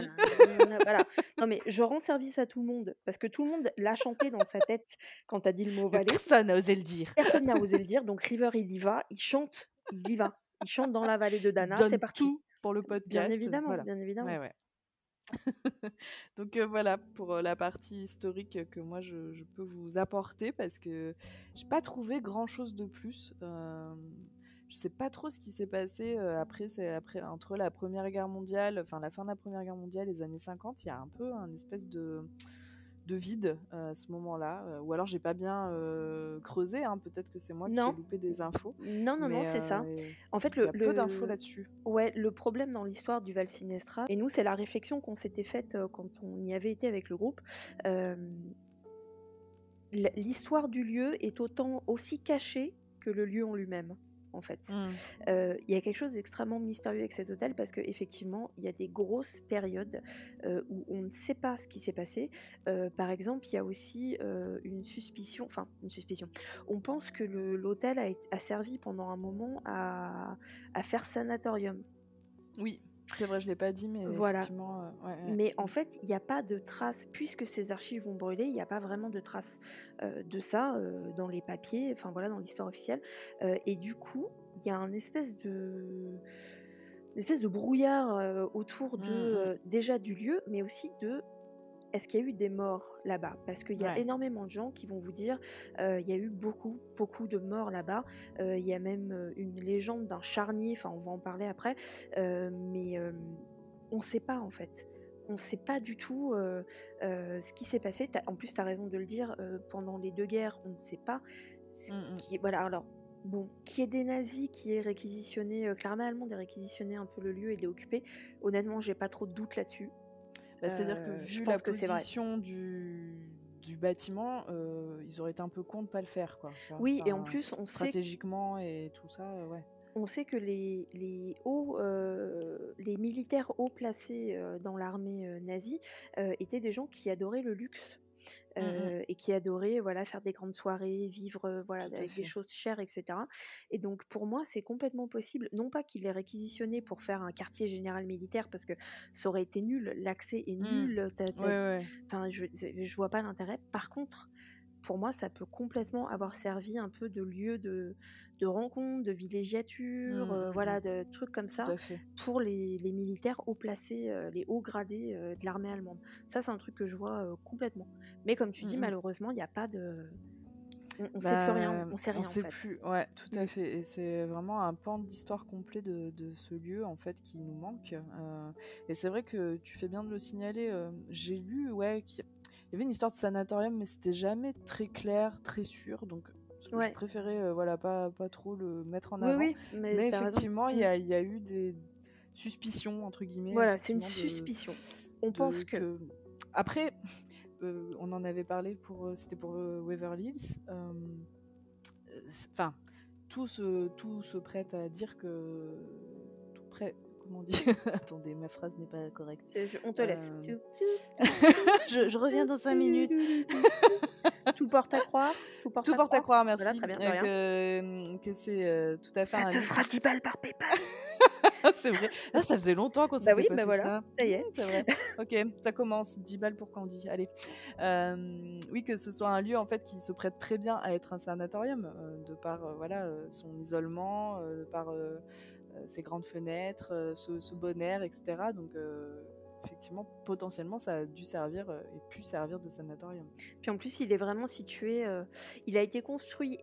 Voilà. Non mais je rends service à tout le monde parce que tout le monde l'a chanté dans sa tête quand t'as dit le mot Mais vallée. personne n'a osé le dire. Personne n'a osé le dire, donc River il y va, il chante, il y va. Il chante dans la vallée de Il Dana, c'est donne parti. tout pour le Bien podcast. évidemment, Voilà. bien évidemment. Ouais, ouais. Donc voilà pour la partie historique que moi je peux vous apporter parce que j'ai pas trouvé grand chose de plus. Je sais pas trop ce qui s'est passé après, entre la Première Guerre mondiale, enfin la fin de la Première Guerre mondiale et les années 50, il y a un peu un espèce de vide à ce moment-là. Ou alors j'ai pas bien creusé, hein, peut-être que c'est moi qui ai Non, loupé des infos, non, mais c'est ça. En fait, il y a peu d'infos là-dessus. ouais, le problème dans l'histoire du Val Sinestra, et nous, c'est la réflexion qu'on s'était faite quand on y avait été avec le groupe. euh, L'histoire du lieu est autant aussi cachée que le lieu en lui-même, en fait. Mm. Il y a quelque chose d'extrêmement mystérieux avec cet hôtel parce qu'effectivement, il y a des grosses périodes où on ne sait pas ce qui s'est passé. Par exemple, il y a aussi une suspicion, enfin une suspicion. On pense que l'hôtel a servi pendant un moment à faire sanatorium. Oui, c'est vrai, je l'ai pas dit, mais Voilà. effectivement, ouais, ouais. Mais en Mm. fait, il n'y a pas de traces, puisque ces archives vont brûler, il n'y a pas vraiment de traces de ça dans les papiers, enfin voilà, dans l'histoire officielle. Et du coup, il y a une espèce de brouillard autour de Mm, déjà du lieu, mais aussi de est-ce qu'il y a eu des morts là-bas? Parce qu'il mm. y a Ouais. énormément de gens qui vont vous dire il y a eu beaucoup, beaucoup de morts là-bas. Il y a même une légende d'un charnier, enfin on va en parler après, mais on ne sait pas en fait. On ne sait pas du tout ce qui s'est passé. En plus, tu as raison de le dire, pendant les deux guerres, on ne sait pas ce Mm, mm. qui est. Voilà, alors, bon, qui est des nazis, qui est réquisitionné, que l'armée allemande ait réquisitionné un peu le lieu et l'ait occupé. Honnêtement, j'ai pas trop de doute là-dessus. Bah, c'est-à-dire que Je vu la pense que c'est vrai. position du bâtiment, ils auraient été un peu cons de pas le faire, quoi. Tu vois, Oui, et en enfin, plus, stratégiquement et tout ça, ouais. on sait que les militaires haut placés dans l'armée nazie étaient des gens qui adoraient le luxe. Mm, mm. Et qui adoraient voilà, faire des grandes soirées, vivre voilà, Tout à avec des fait. choses chères, etc. Et donc pour moi, c'est complètement possible, non pas qu'il ait réquisitionné pour faire un quartier général militaire, parce que ça aurait été nul, l'accès est Mm. nul, Ouais, ouais. enfin, je vois pas l'intérêt. Par contre, pour moi, ça peut complètement avoir servi un peu de lieu de rencontre, de villégiature, voilà, de trucs comme Tout ça à fait. pour les militaires haut placés, les hauts gradés, de l'armée allemande. Ça, c'est un truc que je vois, complètement. Mais comme tu dis, Mmh mh. malheureusement, il y a pas de on sait plus rien, Bah, on sait on rien, en sait fait. plus, ouais, tout à Mmh. fait, et c'est vraiment un pan d'histoire complet de ce lieu, en fait, qui nous manque, et c'est vrai que tu fais bien de le signaler, j'ai lu, ouais, qu'il y avait une histoire de sanatorium, mais c'était jamais très clair, très sûr, donc j'ai Ouais. préféré, voilà, pas trop le mettre en Oui, avant. oui, mais Mais tu as raison. effectivement, Mmh. il y a eu des «suspicions» entre guillemets, Voilà, c'est une effectivement, suspicion. On pense de que. que après, on en avait parlé pour, c'était pour, Waverly Hills, enfin, tout se prête à dire que tout prêt, comment on dit? Attendez, ma phrase n'est pas correcte. On te laisse. Euh, Tou, tou, tou, tou, je reviens tou, dans 5 tu, minutes. du, du, du. Tout porte à croire, tout porte Tout à porte à croire. croire, Voilà, merci. très bien, de rien. Que c'est tout à fait Ça un te lieu fera qui. 10 balles par PayPal. C'est vrai. Ah, ça faisait longtemps qu'on Bah s'était oui, pas bah fait voilà, ça. ça y est. C'est vrai. Ok, ça commence. 10 balles pour Candy. Allez. Oui, que ce soit un lieu en fait qui se prête très bien à être un sanatorium, de par voilà, son isolement, de par ses grandes fenêtres, ce bon air, etc. Donc effectivement, potentiellement, ça a dû servir et pu servir de sanatorium. Puis en plus, il est vraiment situé, il a été construit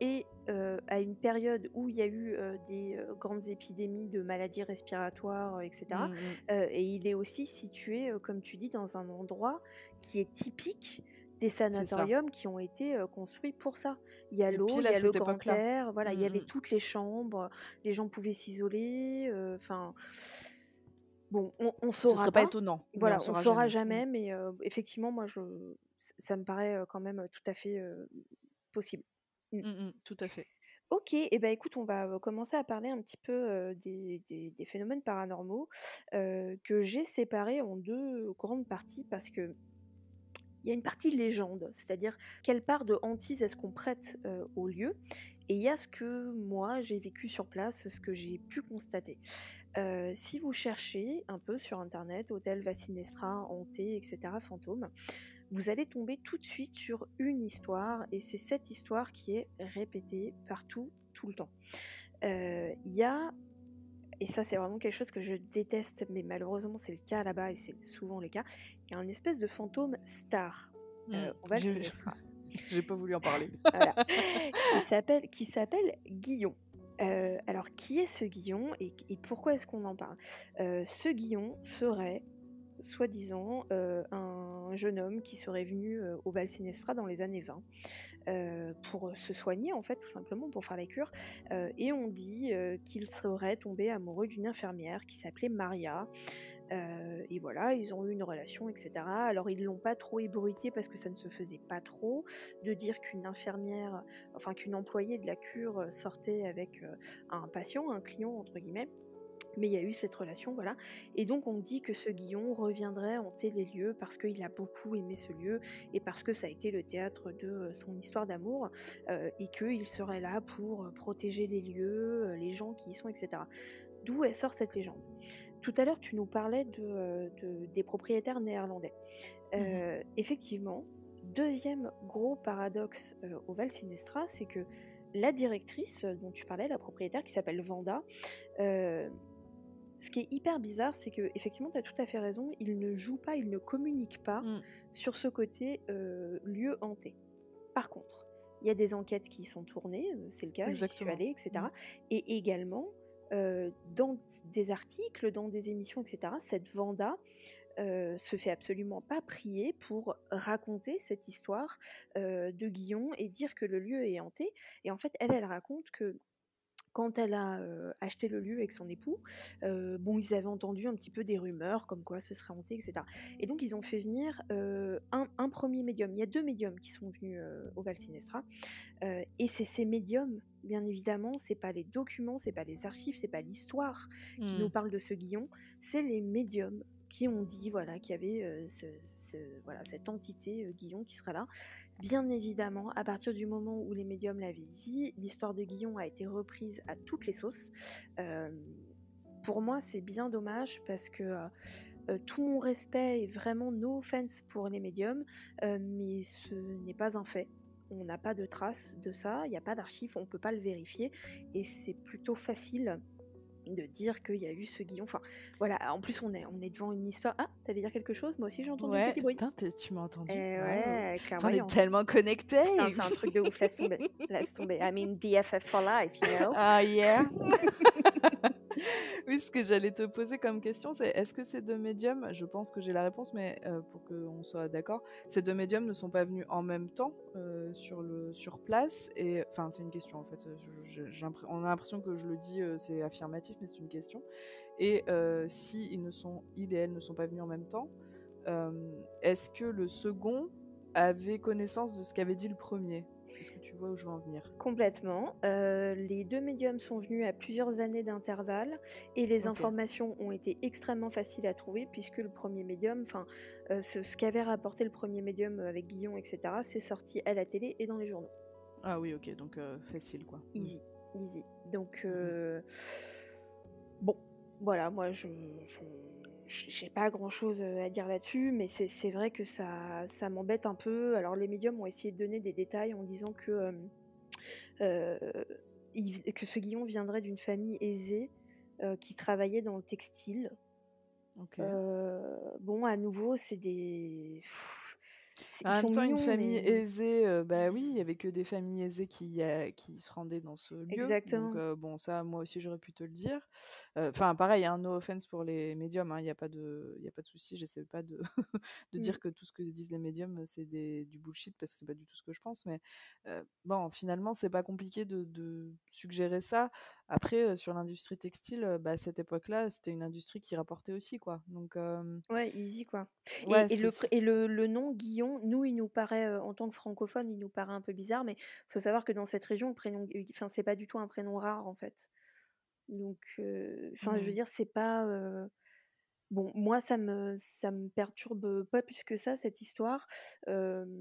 à une période où il y a eu, des, grandes épidémies de maladies respiratoires, et cetera. Mm, mm. Et il est aussi situé, comme tu dis, dans un endroit qui est typique des C'est ça. sanatoriums qui ont été, construits pour ça. Il y a Et l'eau, pile il à y a le cette grand époque-là. air, voilà, il y Mm, avait mm. toutes les chambres, les gens pouvaient s'isoler, enfin, bon, on Ce saura serait pas pas. étonnant, mais on Voilà, on saura saura jamais. Mm. jamais, mais effectivement, moi, ça me paraît, quand même, tout à fait, possible. Mmh. Mm, mm, tout à fait. OK, et ben, écoute, on va, commencer à parler un petit peu, des phénomènes paranormaux, que j'ai séparés en 2 grandes parties parce qu'il y a une partie légende, c'est-à-dire quelle part de hantise est-ce qu'on prête, au lieu, et il y a ce que moi j'ai vécu sur place, ce que j'ai pu constater. Si vous cherchez un peu sur internet, hôtel Vassinestra, hanté, et cetera, fantôme, vous allez tomber tout de suite sur une histoire, et c'est cette histoire qui est répétée partout, tout le temps. Il y a, et ça c'est vraiment quelque chose que je déteste, mais malheureusement c'est le cas là-bas et c'est souvent le cas, il y a un espèce de fantôme star Mm. au Val Sinestra. J'ai pas voulu en parler. Voilà, qui s'appelle Guillon. Alors qui est ce Guillon, et pourquoi est-ce qu'on en parle? Ce Guillon serait, soi-disant, un jeune homme qui serait venu, au Val Sinestra dans les années 20, pour, se soigner en fait, tout simplement, pour faire les cures, et on dit, qu'il serait tombé amoureux d'une infirmière qui s'appelait Maria. Et voilà, ils ont eu une relation, et cetera. Alors ils l'ont pas trop ébruité parce que ça ne se faisait pas trop, de dire qu'une infirmière, enfin qu'une employée de la cure, sortait avec, un patient, un «client» entre guillemets. Mais il y a eu cette relation, voilà. Et donc on dit que ce Guillon reviendrait hanter les lieux parce qu'il a beaucoup aimé ce lieu et parce que ça a été le théâtre de, son histoire d'amour, et qu'il serait là pour, protéger les lieux, les gens qui y sont, et cetera. D'où elle sort cette légende? Tout à l'heure, tu nous parlais des propriétaires néerlandais. Mhm. Effectivement, deuxième gros paradoxe, au Val Sinestra, c'est que la directrice, dont tu parlais, la propriétaire qui s'appelle Vanda, heu, ce qui est hyper bizarre, c'est qu'effectivement, tu as tout à fait raison, ils ne jouent pas, ils ne communiquent pas Mm. sur ce côté, lieu hanté. Par contre, il y a des enquêtes qui sont tournées, c'est le cas, j'y suis Exactement. allée, et Mm. cetera. Et également, dans des articles, dans des émissions, et cetera, cette Vanda, se fait absolument pas prier pour raconter cette histoire, de Guillon et dire que le lieu est hanté. Et en fait, elle raconte que quand elle a, acheté le lieu avec son époux, bon, ils avaient entendu un petit peu des rumeurs comme quoi ce serait hanté, et cetera. Et donc ils ont fait venir, un 1er médium. Il y a 2 médiums qui sont venus, au Val Sinestra, et c'est ces médiums, bien évidemment, c'est pas les documents, c'est pas les archives, c'est pas l'histoire qui nous Mm. parle de ce Guillon, c'est les médiums qui ont dit, voilà, qu'il y avait, voilà, cette entité, Guillon qui sera là. Bien évidemment, à partir du moment où les médiums l'avaient dit, l'histoire de Guillon a été reprise à toutes les sauces. Hem, pour moi, c'est bien dommage parce que, tout mon respect et vraiment no offense pour les médiums, mais ce n'est pas un fait. on n'a pas de traces de ça, il n'y a pas d'archives, on ne peut pas le vérifier, et c'est plutôt facile de dire qu'il y a eu ce Guillon. Enfin, voilà, en plus, on est devant une histoire. Ah, t'allais dire quelque chose? Moi aussi, j'ai entendu le Ouais, petit bruit. putain, tu m'as entendu? Eh Waouh! ouais, On est clairvoyant. tellement connectés! Putain, c'est un truc de ouf, laisse tomber. Laisse tomber. I mean, BFF for life, you know? Ah yeah! Oui, ce que j'allais te poser comme question, c'est est-ce que ces 2 médiums, je pense que j'ai la réponse, mais pour qu'on soit d'accord, ces 2 médiums ne sont pas venus en même temps, sur place? Et enfin, c'est une question en fait, on a l'impression que je le dis, c'est affirmatif, mais c'est une question. Et si ils et elles ne sont pas venus en même temps, est-ce que le second avait connaissance de ce qu'avait dit le premier? Est-ce que tu vois où je veux en venir? Complètement. Les 2 médiums sont venus à plusieurs années d'intervalle, et les OK. informations ont été extrêmement faciles à trouver, puisque le premier médium, enfin, ce qu'avait rapporté le premier médium, avec Guillon, et cetera, c'est sorti à la télé et dans les journaux. Ah oui, OK, donc facile quoi. Easy, easy. Donc, Mmh mh. bon, voilà, moi j'ai pas grand-chose, à dire là-dessus, mais c'est vrai que ça m'embête un peu. Alors les médiums ont essayé de donner des détails en disant que, heu, que ce Guillon viendrait d'une famille aisée, qui travaillait dans le textile. OK. Bon, à nouveau, c'est des En ils même sont temps, une mignons, famille mais aisée, bah oui, il y avait que des familles aisées qui se rendaient dans ce lieu. Donc exactement. bon, ça, moi aussi, j'aurais pu te le dire. Enfin, pareil, hein, no offense pour les médiums, hein, il y a pas de souci. J'essaie pas de de Mmh. dire que tout ce que disent les médiums, c'est du bullshit parce que c'est pas du tout ce que je pense. Mais bon, finalement, c'est pas compliqué de suggérer ça. Après, sur l'industrie textile, bah, à cette époque-là, c'était une industrie qui rapportait aussi, quoi. Donc Ouais, easy quoi. ouais, Et le nom Guillon, nous, il nous paraît, en tant que francophone, il nous paraît un peu bizarre, mais faut savoir que dans cette région, le prénom enfin, c'est pas du tout un prénom rare, en fait. Donc, enfin, je veux Mmh. dire, c'est pas, bon, moi, ça me perturbe pas plus que ça, cette histoire. Hem,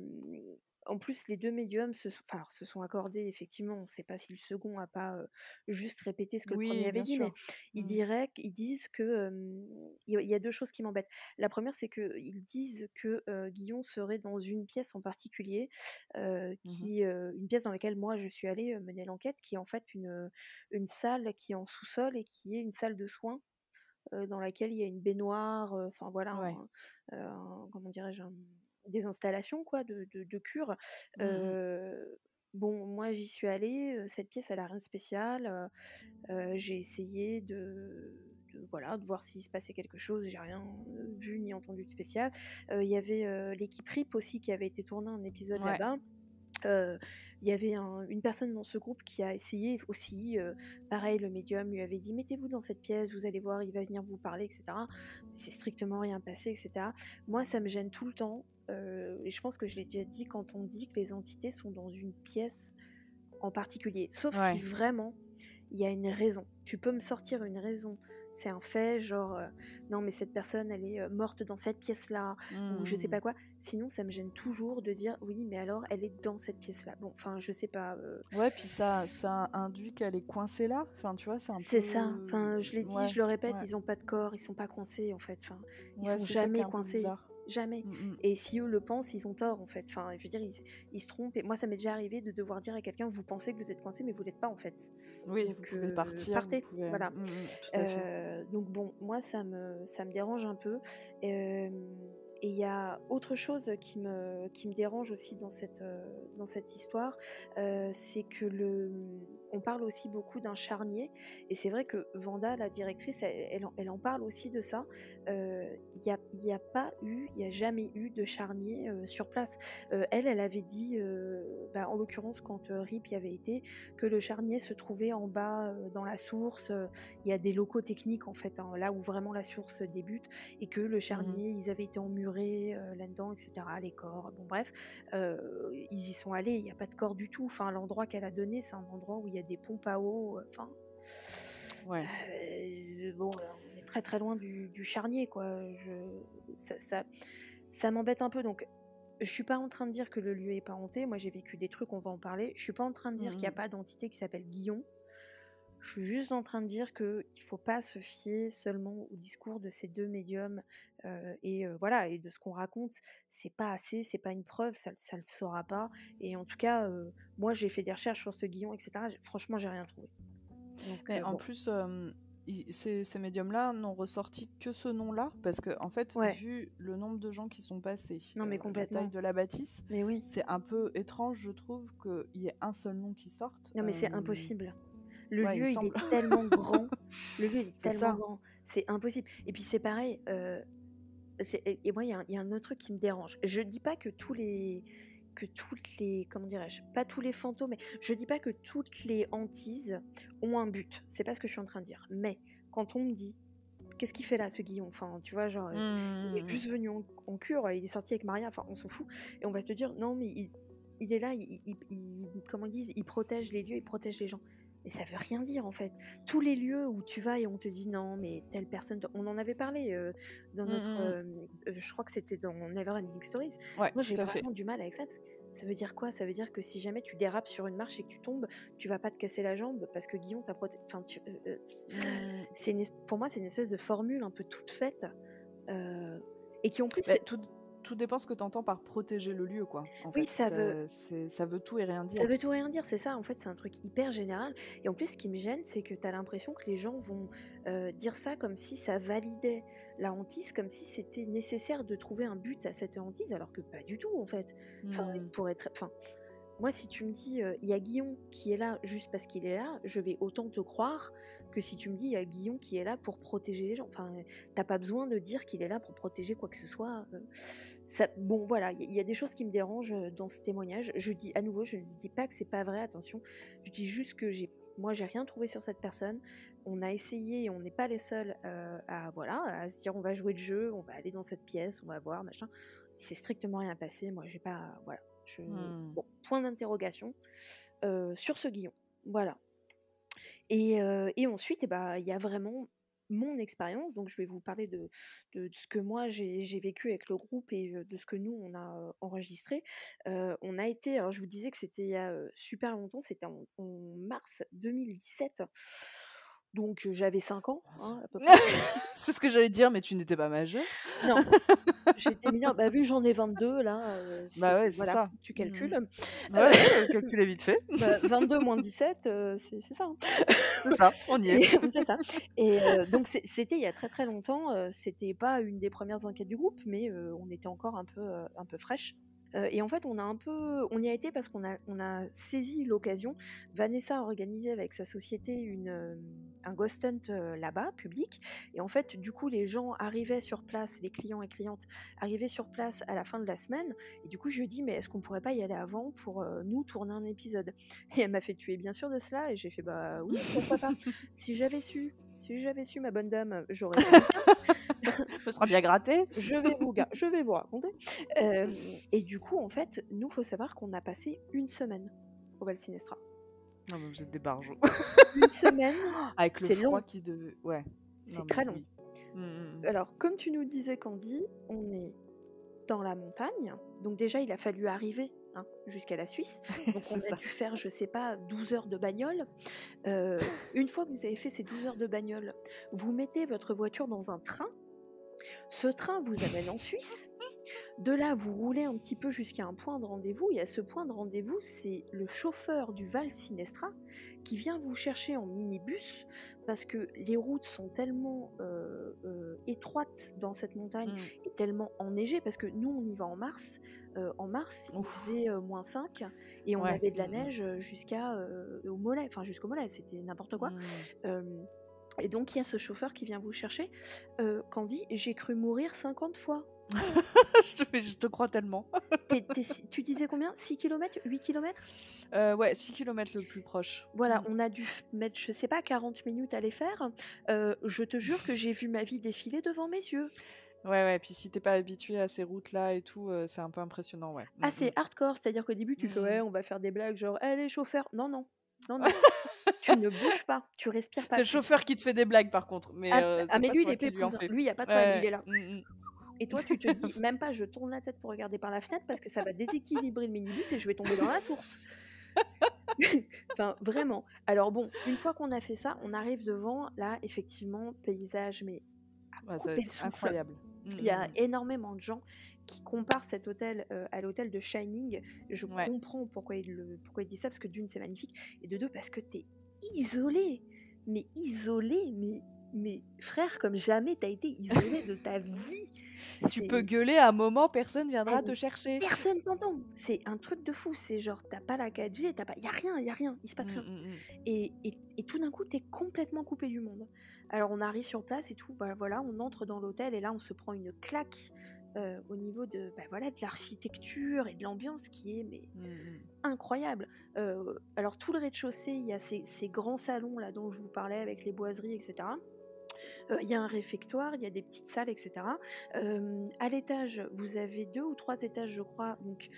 En plus, les 2 médiums se sont accordés, effectivement. On ne sait pas si le second a pas, juste répété ce que le premier Oui, avait bien dit, mais sûr. Mmh. ils disent que, il y a 2 choses qui m'embêtent. La première, c'est qu'ils disent que, Guillon serait dans une pièce en particulier, Mmh. une pièce dans laquelle moi je suis allée, mener l'enquête, qui est en fait une salle qui est en sous-sol et qui est une salle de soins, dans laquelle il y a une baignoire, enfin voilà, Ouais. comment dirais-je? Des installations quoi de cure. Mmh mh. Bon, moi j'y suis allée, cette pièce elle a rien de spécial, j'ai essayé voilà, de voir s'il se passait quelque chose, j'ai rien, vu ni entendu de spécial. Il y avait, l'équipe RIP aussi qui avait été tournée un épisode Ouais. là-bas. Heu, il y avait une personne dans ce groupe qui a essayé aussi, pareil, le médium lui avait dit: «Mettez-vous dans cette pièce, vous allez voir, il va venir vous parler, et cetera». C'est strictement rien passé, et cetera. Moi, ça me gêne tout le temps, et je pense que je l'ai déjà dit, quand on dit que les entités sont dans une pièce en particulier. Sauf si Ouais. vraiment il y a une raison. Tu peux me sortir une raison. C'est un fait, genre, non, mais cette personne, elle est morte dans cette pièce-là, ou je sais Mmh. pas quoi. Sinon, ça me gêne toujours de dire, oui, mais alors, elle est dans cette pièce-là. Bon, enfin, je sais pas. Ouais, puis ça induit qu'elle est coincée là. Enfin, tu vois, c'est un C'est ça. peu Enfin, je l'ai dit, ouais, je le répète, ouais. ils ont pas de corps, ils sont pas coincés, en fait. Enfin, ils Ouais, sont c'est ça qui est jamais un peu coincés. bizarre. Jamais. Mmh mh. Et si eux le pensent, ils ont tort, en fait. Enfin, je veux dire, ils se trompent. Et moi, ça m'est déjà arrivé de devoir dire à quelqu'un, vous pensez que vous êtes coincé, mais vous l'êtes pas, en fait. Oui, vous Donc, pouvez partir, vous partez. pouvez Voilà. tout à fait. Donc bon, moi ça me dérange un peu. Et il y a autre chose qui me dérange aussi dans cette histoire, c'est que on parle aussi beaucoup d'un charnier, et c'est vrai que Vanda, la directrice, elle en parle aussi de ça. Il y a jamais eu de charnier, sur place. Elle avait dit, bah, en l'occurrence quand, Rip y avait été, que le charnier se trouvait en bas, dans la source, il y a des locaux techniques en fait, hein, là où vraiment la source débute, et que le Mmh. charnier, ils avaient été emmurés, là-dedans, et cetera, les corps, bon bref, ils y sont allés, il y a pas de corps du tout. Enfin, l'endroit qu'elle a donné, c'est un endroit où il y a des pompes à eau, enfin, Ouais. bon, on est très, très loin du charnier quoi. Je ça ça ça m'embête un peu, donc je suis pas en train de dire que le lieu est pas hanté. Moi, j'ai vécu des trucs, on va en parler. Je suis pas en train de dire qu'il y a Mmh. pas d'entité qui s'appelle Guillon. Je suis juste en train de dire qu'il ne faut pas se fier seulement au discours de ces 2 médiums, voilà et de ce qu'on raconte, c'est pas assez, c'est pas une preuve, ça le saura pas et en tout cas, moi j'ai fait des recherches sur ce Guillon et cetera, franchement j'ai rien trouvé. Donc Mais en bon. plus, ces médiums-là n'ont ressorti que ce nom-là, parce que en fait, Ouais. vu le nombre de gens qui sont passés, Non mais la taille complètement. de la bâtisse, Mais oui. c'est un peu étrange, je trouve, qu'il y ait un seul nom qui sorte. Non mais c'est impossible. Le Ouais, il me lieu, il semble. est tellement grand. Le lieu, il est C'est tellement ça. grand. C'est impossible. Et puis c'est pareil, et moi, il y a un autre truc qui me dérange. Je dis pas que toutes les, comment dirais-je, pas tous les fantômes, mais je dis pas que toutes les hantises ont un but. C'est pas ce que je suis en train de dire. Mais quand on me dit, qu'est-ce qu'il fait là, ce Guillaume? Enfin, tu vois, genre, il est juste venu en cure, il est sorti avec Maria, enfin, on s'en fout. Et on va te dire, non, mais il est là, comment ils disent, il protège les lieux, il protège les gens. Mais ça veut rien dire en fait. Tous les lieux où tu vas et on te dit non, mais telle personne, on en avait parlé dans notre, je crois que c'était dans Neverending Stories. Ouais, Moi, tout j'ai à fait. vraiment du mal avec ça parce que ça veut dire quoi? Ça veut dire que si jamais tu dérapes sur une marche et que tu tombes, tu vas pas te casser la jambe parce que Guillaume t'a protégé. Enfin, pour moi, c'est une espèce de formule un peu toute faite et qui en plus. Mais tout dépend ce que tu entends par protéger le lieu, quoi. En Oui, fait, ça veut tout et rien ça dire. veut tout rien dire, c'est ça, en fait, c'est un truc hyper général. Et en plus, ce qui me gêne, c'est que tu as l'impression que les gens vont dire ça comme si ça validait la hantise, comme si c'était nécessaire de trouver un but à cette hantise, alors que pas du tout, en fait. Enfin, il pourrait être. Enfin, moi, si tu me dis, il y a Guillon qui est là juste parce qu'il est là, je vais autant te croire que si tu me dis, il y a Guillon qui est là pour protéger les gens. Enfin, t'as pas besoin de dire qu'il est là pour protéger quoi que ce soit. Bon, voilà, il y a des choses qui me dérangent dans ce témoignage. Je dis à nouveau, je ne dis pas que c'est pas vrai, attention. Je dis juste que moi, j'ai rien trouvé sur cette personne. On a essayé et on n'est pas les seuls à se dire, on va jouer le jeu, on va aller dans cette pièce, on va voir, machin. Il s'est strictement rien passé. Moi, j'ai pas, voilà. Bon, point d'interrogation sur ce Guillon. Voilà. Et ensuite, il y a vraiment mon expérience. Donc, je vais vous parler de ce que moi, j'ai vécu avec le groupe et de ce que nous, on a enregistré. On a été, alors je vous disais que c'était il y a super longtemps, c'était en mars 2017. Donc, j'avais 5 ans, hein, à peu près. C'est ce que j'allais dire, mais tu n'étais pas majeure. Non, j'étais mineure. Bah, vu que j'en ai 22, là, Bah ouais, c'est voilà, ça. tu calcules. Ouais, calculez vite fait. 22 moins 17, c'est ça. Hein. C'est ça, on y est. C'est ça. Et donc c'était il y a très très longtemps. C'était pas une des premières enquêtes du groupe, mais on était encore un peu fraîche. Et en fait, on y a été parce qu'on a saisi l'occasion. Vanessa a organisé avec sa société un ghost hunt là-bas, public. Et en fait, du coup, les gens arrivaient sur place, les clients et clientes arrivaient sur place à la fin de la semaine. Et du coup, je lui ai dit, mais est-ce qu'on pourrait pas y aller avant pour nous tourner un épisode? Et elle m'a fait, tu es bien sûre de cela? Et j'ai fait, bah oui, pourquoi pas. Si j'avais su, ma bonne dame, j'aurais fait ça. Ce sera bien gratté. Je vais vous raconter. Et du coup, en fait, nous, faut savoir qu'on a passé une semaine au Val Sinestra. Non, mais vous êtes des barjots. Une semaine, avec le c'est froid long. qui devait. Ouais. C'est très long. Oui. Alors, comme tu nous disais, Candy, on est dans la montagne. Donc déjà, il a fallu arriver jusqu'à la Suisse. Donc on a dû faire, je sais pas, 12 heures de bagnole. Une fois que vous avez fait ces 12 heures de bagnole, vous mettez votre voiture dans un train. Ce train vous amène en Suisse. De là, vous roulez un petit peu jusqu'à un point de rendez-vous. Et à ce point de rendez-vous, c'est le chauffeur du Val Sinestra qui vient vous chercher en minibus parce que les routes sont tellement étroites dans cette montagne et tellement enneigées parce que nous, on y va en mars. En mars, il faisait -5 et on avait de la neige jusqu'au mollet. Enfin, jusqu'au mollet, c'était n'importe quoi. Et donc, il y a ce chauffeur qui vient vous chercher. Candy, j'ai cru mourir 50 fois. Je te crois tellement. Tu disais combien? 6 km? 8 km? Ouais, 6 km le plus proche. Voilà, on a dû mettre, je sais pas, 40 minutes à les faire. Je te jure que j'ai vu ma vie défiler devant mes yeux. Ouais, puis si t'es pas habitué à ces routes-là et tout, c'est un peu impressionnant, ouais. Ah, c'est hardcore, c'est-à-dire qu'au début, tu fais, ouais, on va faire des blagues, genre, les chauffeurs. Non. Tu ne bouges pas, tu respires pas. C'est le chauffeur qui te fait des blagues, par contre. Mais, mais lui, il est pépouze. Lui, il n'y a pas de problème, il est là. Et toi, tu te dis, même pas, je tourne la tête pour regarder par la fenêtre parce que ça va déséquilibrer le minibus et je vais tomber dans la source. Enfin, vraiment. Alors bon, une fois qu'on a fait ça, on arrive devant, là, effectivement, paysage, mais à Ouais, ça va couper le être souffle. incroyable. Il y a Mm. énormément de gens qui comparent cet hôtel à l'hôtel de Shining. Je Ouais. comprends pourquoi il dit ça, parce que d'une, c'est magnifique, et de deux, parce que t'es isolé. Mais isolé, mais frère, comme jamais t'as été isolé de ta vie. Tu peux C'est... gueuler à un moment, personne Ah, viendra te mais chercher. personne t'entend. C'est un truc de fou. C'est genre, t'as pas la 4G, y a rien, il se passe rien. Mm. Et tout d'un coup, t'es complètement coupé du monde. Alors on arrive sur place et tout, voilà, on entre dans l'hôtel et là on se prend une claque au niveau de l'architecture et de l'ambiance qui est incroyable. Alors tout le rez-de-chaussée, il y a ces grands salons là dont je vous parlais avec les boiseries, etc. Il y a un réfectoire, il y a des petites salles, etc. À l'étage, vous avez 2 ou 3 étages, je crois, donc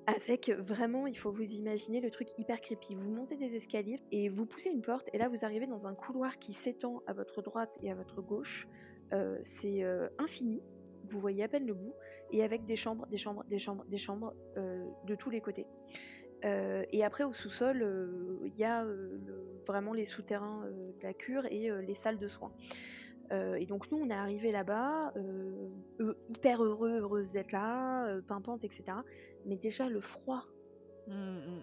avec vraiment, il faut vous imaginer le truc hyper creepy. Vous montez des escaliers et vous poussez une porte et là vous arrivez dans un couloir qui s'étend à votre droite et à votre gauche. C'est infini, vous voyez à peine le bout, et avec des chambres de tous les côtés. Et après au sous-sol, il y a vraiment les souterrains de la cure et les salles de soins. Et donc nous on est arrivés là-bas, hyper heureuse d'être là, pimpante, etc. Mais déjà le froid,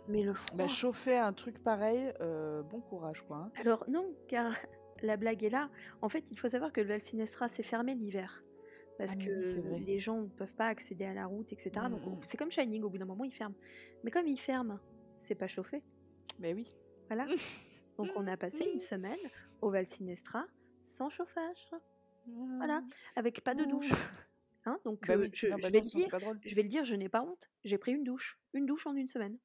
mais le Bah, froid. chauffer un truc pareil, bon courage, quoi. Hein. Alors non, car la blague est là. En fait, il faut savoir que le Val Sinestra s'est fermé l'hiver. Parce Ah, que mais oui, c'est vrai. les gens ne peuvent pas accéder à la route, etc. Donc c'est comme Shining, au bout d'un moment, il ferme. Mais comme il ferme, c'est pas chauffé. Mais oui. Voilà. Donc on a passé une semaine au Val Sinestra sans chauffage. Voilà. Avec pas de douche. Hein, donc Bah oui. je Non, bah vais non, le sinon c'est dire, pas drôle. je n'ai pas honte. J'ai pris une douche en une semaine.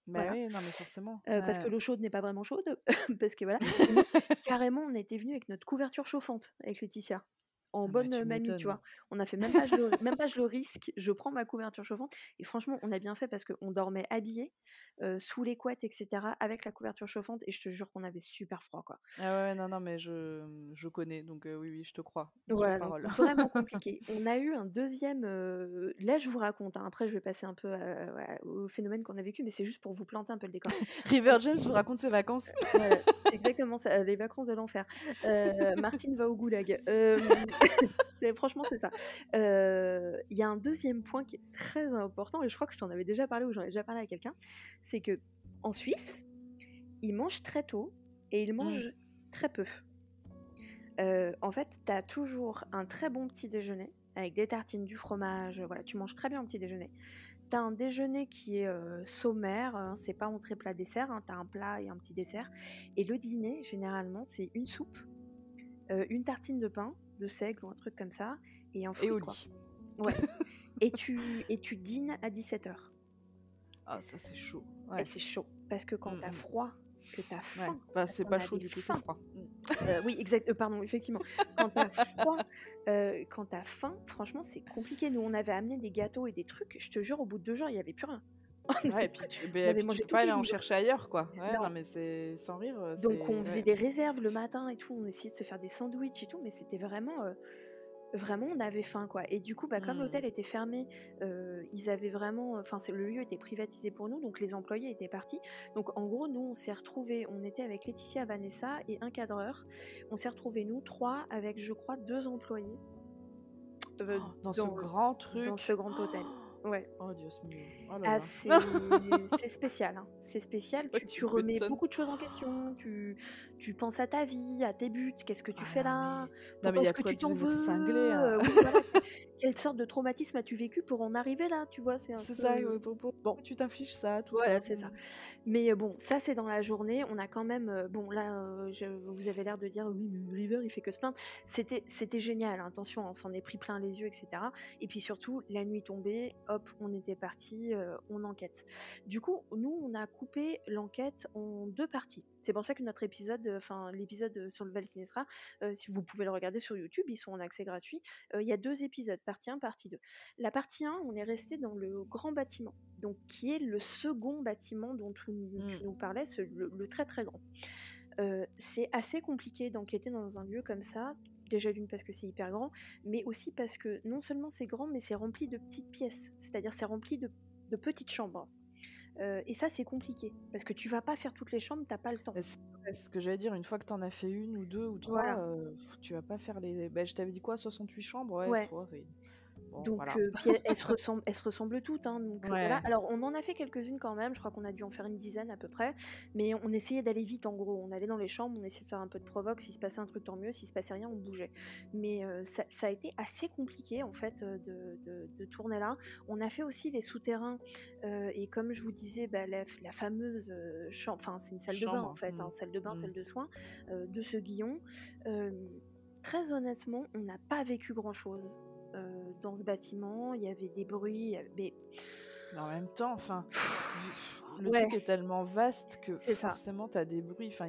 Bah Voilà. oui, non, mais forcément. Parce que l'eau chaude n'est pas vraiment chaude, parce que voilà. Et nous, carrément, on était venus avec notre couverture chauffante avec Laetitia, en Ah bah, bonne tu mamie, tu m'étonnes. vois. On a fait même pas je le risque, je prends ma couverture chauffante et franchement, on a bien fait parce qu'on dormait habillés, sous les couettes, etc., avec la couverture chauffante et je te jure qu'on avait super froid, quoi. Ah ouais, non, mais je connais, donc oui, je te crois, sur Voilà, donc parole. vraiment compliqué. On a eu un deuxième, là je vous raconte, hein, après je vais passer un peu au phénomène qu'on a vécu, mais c'est juste pour vous planter un peu le décor. River James vous raconte ses vacances. Voilà, c'est exactement ça, les vacances de l'enfer. Martine va au goulag. Franchement, c'est ça. Il y a un deuxième point qui est très important, et je crois que je t'en avais déjà parlé ou j'en ai déjà parlé à quelqu'un, c'est que en Suisse, ils mangent très tôt et ils mangent très peu. En fait, tu as toujours un très bon petit déjeuner avec des tartines, du fromage, voilà, tu manges très bien au petit déjeuner. Tu as un déjeuner qui est sommaire, hein, c'est pas entrée plat dessert, hein, tu as un plat et un petit dessert. Et le dîner, généralement, c'est une soupe, une tartine de pain, de seigle ou un truc comme ça, et un Et fruit, au quoi. lit. Ouais. et tu dînes à 17h. Ah, ça c'est chaud. Et Ouais. c'est chaud, parce que quand t'as froid, que t'as Ouais. faim, Bah, parce c'est qu'on pas a chaud des du coup, c'est faims. froid. Oui, exact. Pardon, effectivement. Quand t'as froid, quand t'as faim, franchement, c'est compliqué. Nous, on avait amené des gâteaux et des trucs. Je te jure, au bout de 2 jours, il n'y avait plus rien. Ouais, et puis On avait tu mangé peux pas toutes les aller en livres. chercher ailleurs, quoi. Ouais, non, Non. mais c'est sans rire, Donc, on c'est faisait ouais. des réserves le matin et tout. On essayait de se faire des sandwichs et tout, mais c'était vraiment, on avait faim, quoi. Et du coup, comme l'hôtel était fermé, ils avaient vraiment, enfin, le lieu était privatisé pour nous, donc les employés étaient partis. Donc, en gros, nous, on s'est retrouvés, on était avec Laetitia, Vanessa et un cadreur. On s'est retrouvés, nous, 3, avec, je crois, 2 employés Dans ce grand truc. dans ce grand hôtel. Ouais. Oh Dios mio. Oh là Ah, là. c'est spécial, hein. C'est spécial, Ouais, tu tu remets m'étonnes. beaucoup de choses en question, tu penses à ta vie, à tes buts, qu'est-ce que tu fais Ah non, là? mais Pourquoi il y est-ce a de que quoi tu t'en devenir veux? cinglé, hein. Oui, voilà, quelle sorte de traumatisme as-tu vécu pour en arriver là? Tu vois? C'est un C'est ça, peu, pourquoi bon, tu t'infliges ça, tout voilà, ça? c'est ça. Mais bon, ça c'est dans la journée. On a quand même, bon là, vous avez l'air de dire: «Oui, mais River, il fait que se plaindre». C'était génial, hein, attention, on s'en est pris plein les yeux, et cetera. Et puis surtout, la nuit tombée, hop, on était partis, on enquête. Du coup, nous, on a coupé l'enquête en 2 parties. C'est pour ça que notre épisode, l'épisode sur le Val Sinestra, si vous pouvez le regarder sur YouTube, ils sont en accès gratuit. Il y a 2 épisodes, partie 1, partie 2. La partie 1, on est resté dans le grand bâtiment, donc qui est le second bâtiment dont tu nous parlais, le très très grand. C'est assez compliqué d'enquêter dans un lieu comme ça, déjà d'une parce que c'est hyper grand, mais aussi parce que non seulement c'est grand, mais c'est rempli de petites pièces, c'est-à-dire c'est rempli de petites chambres. et ça, c'est compliqué parce que tu vas pas faire toutes les chambres, tu as pas le temps. Bah, c'est ce que j'allais dire, une fois que tu en as fait 1 ou 2 ou 3, Voilà. tu vas pas faire les je t'avais dit quoi? 68 chambres? Ouais, Ouais. oui. Bon, Donc, voilà. puis elles se ressemblent toutes, hein, donc voilà. Ouais. Alors on en a fait quelques-unes quand même, je crois qu'on a dû en faire une dizaine à peu près, mais on essayait d'aller vite en gros. On allait dans les chambres, on essayait de faire un peu de provoque, s'il se passait un truc tant mieux, s'il se passait rien on bougeait. Mais ça a été assez compliqué en fait, de tourner là. On a fait aussi les souterrains, et comme je vous disais, bah, la fameuse, enfin c'est une salle de bain en Chambre. fait, hein, salle de bain, Mmh. salle de soins, de ce Guillon. Hem, Très honnêtement, on n'a pas vécu grand-chose dans ce bâtiment. Il y avait des bruits, mais Mais en même temps, enfin, le ouais, truc est tellement vaste que c'est ça. forcément tu as des bruits. Enfin,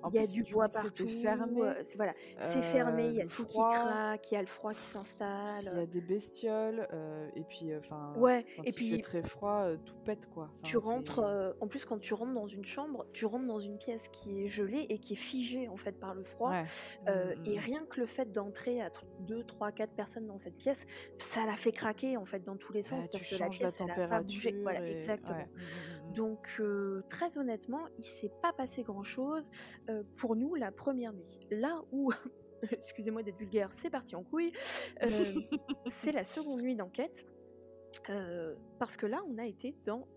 en Il y a plus, du tu bois dis que c'était partout, fermé, voilà, c'est fermé, il y a le tout qui froid, craque, il y a le froid qui s'il y s'installe, a des bestioles, et puis, enfin, ouais et quand il fait puis très froid, tout pète, quoi. tu Enfin, rentres, c'est en plus quand tu rentres dans une chambre, tu rentres dans une pièce qui est gelée et qui est figée en fait par le froid, ouais. et rien que le fait d'entrer à 2, 3, 4 personnes dans cette pièce, ça la fait craquer en fait dans tous les Bah, sens tu parce que la changes la pièce elle a pas bougé. température Voilà, et ouais. exactement. Donc très honnêtement, il s'est pas passé grand chose, pour nous la première nuit. Là où excusez-moi d'être vulgaire, c'est parti en couille, c'est la seconde nuit d'enquête. Parce que là, on a été dans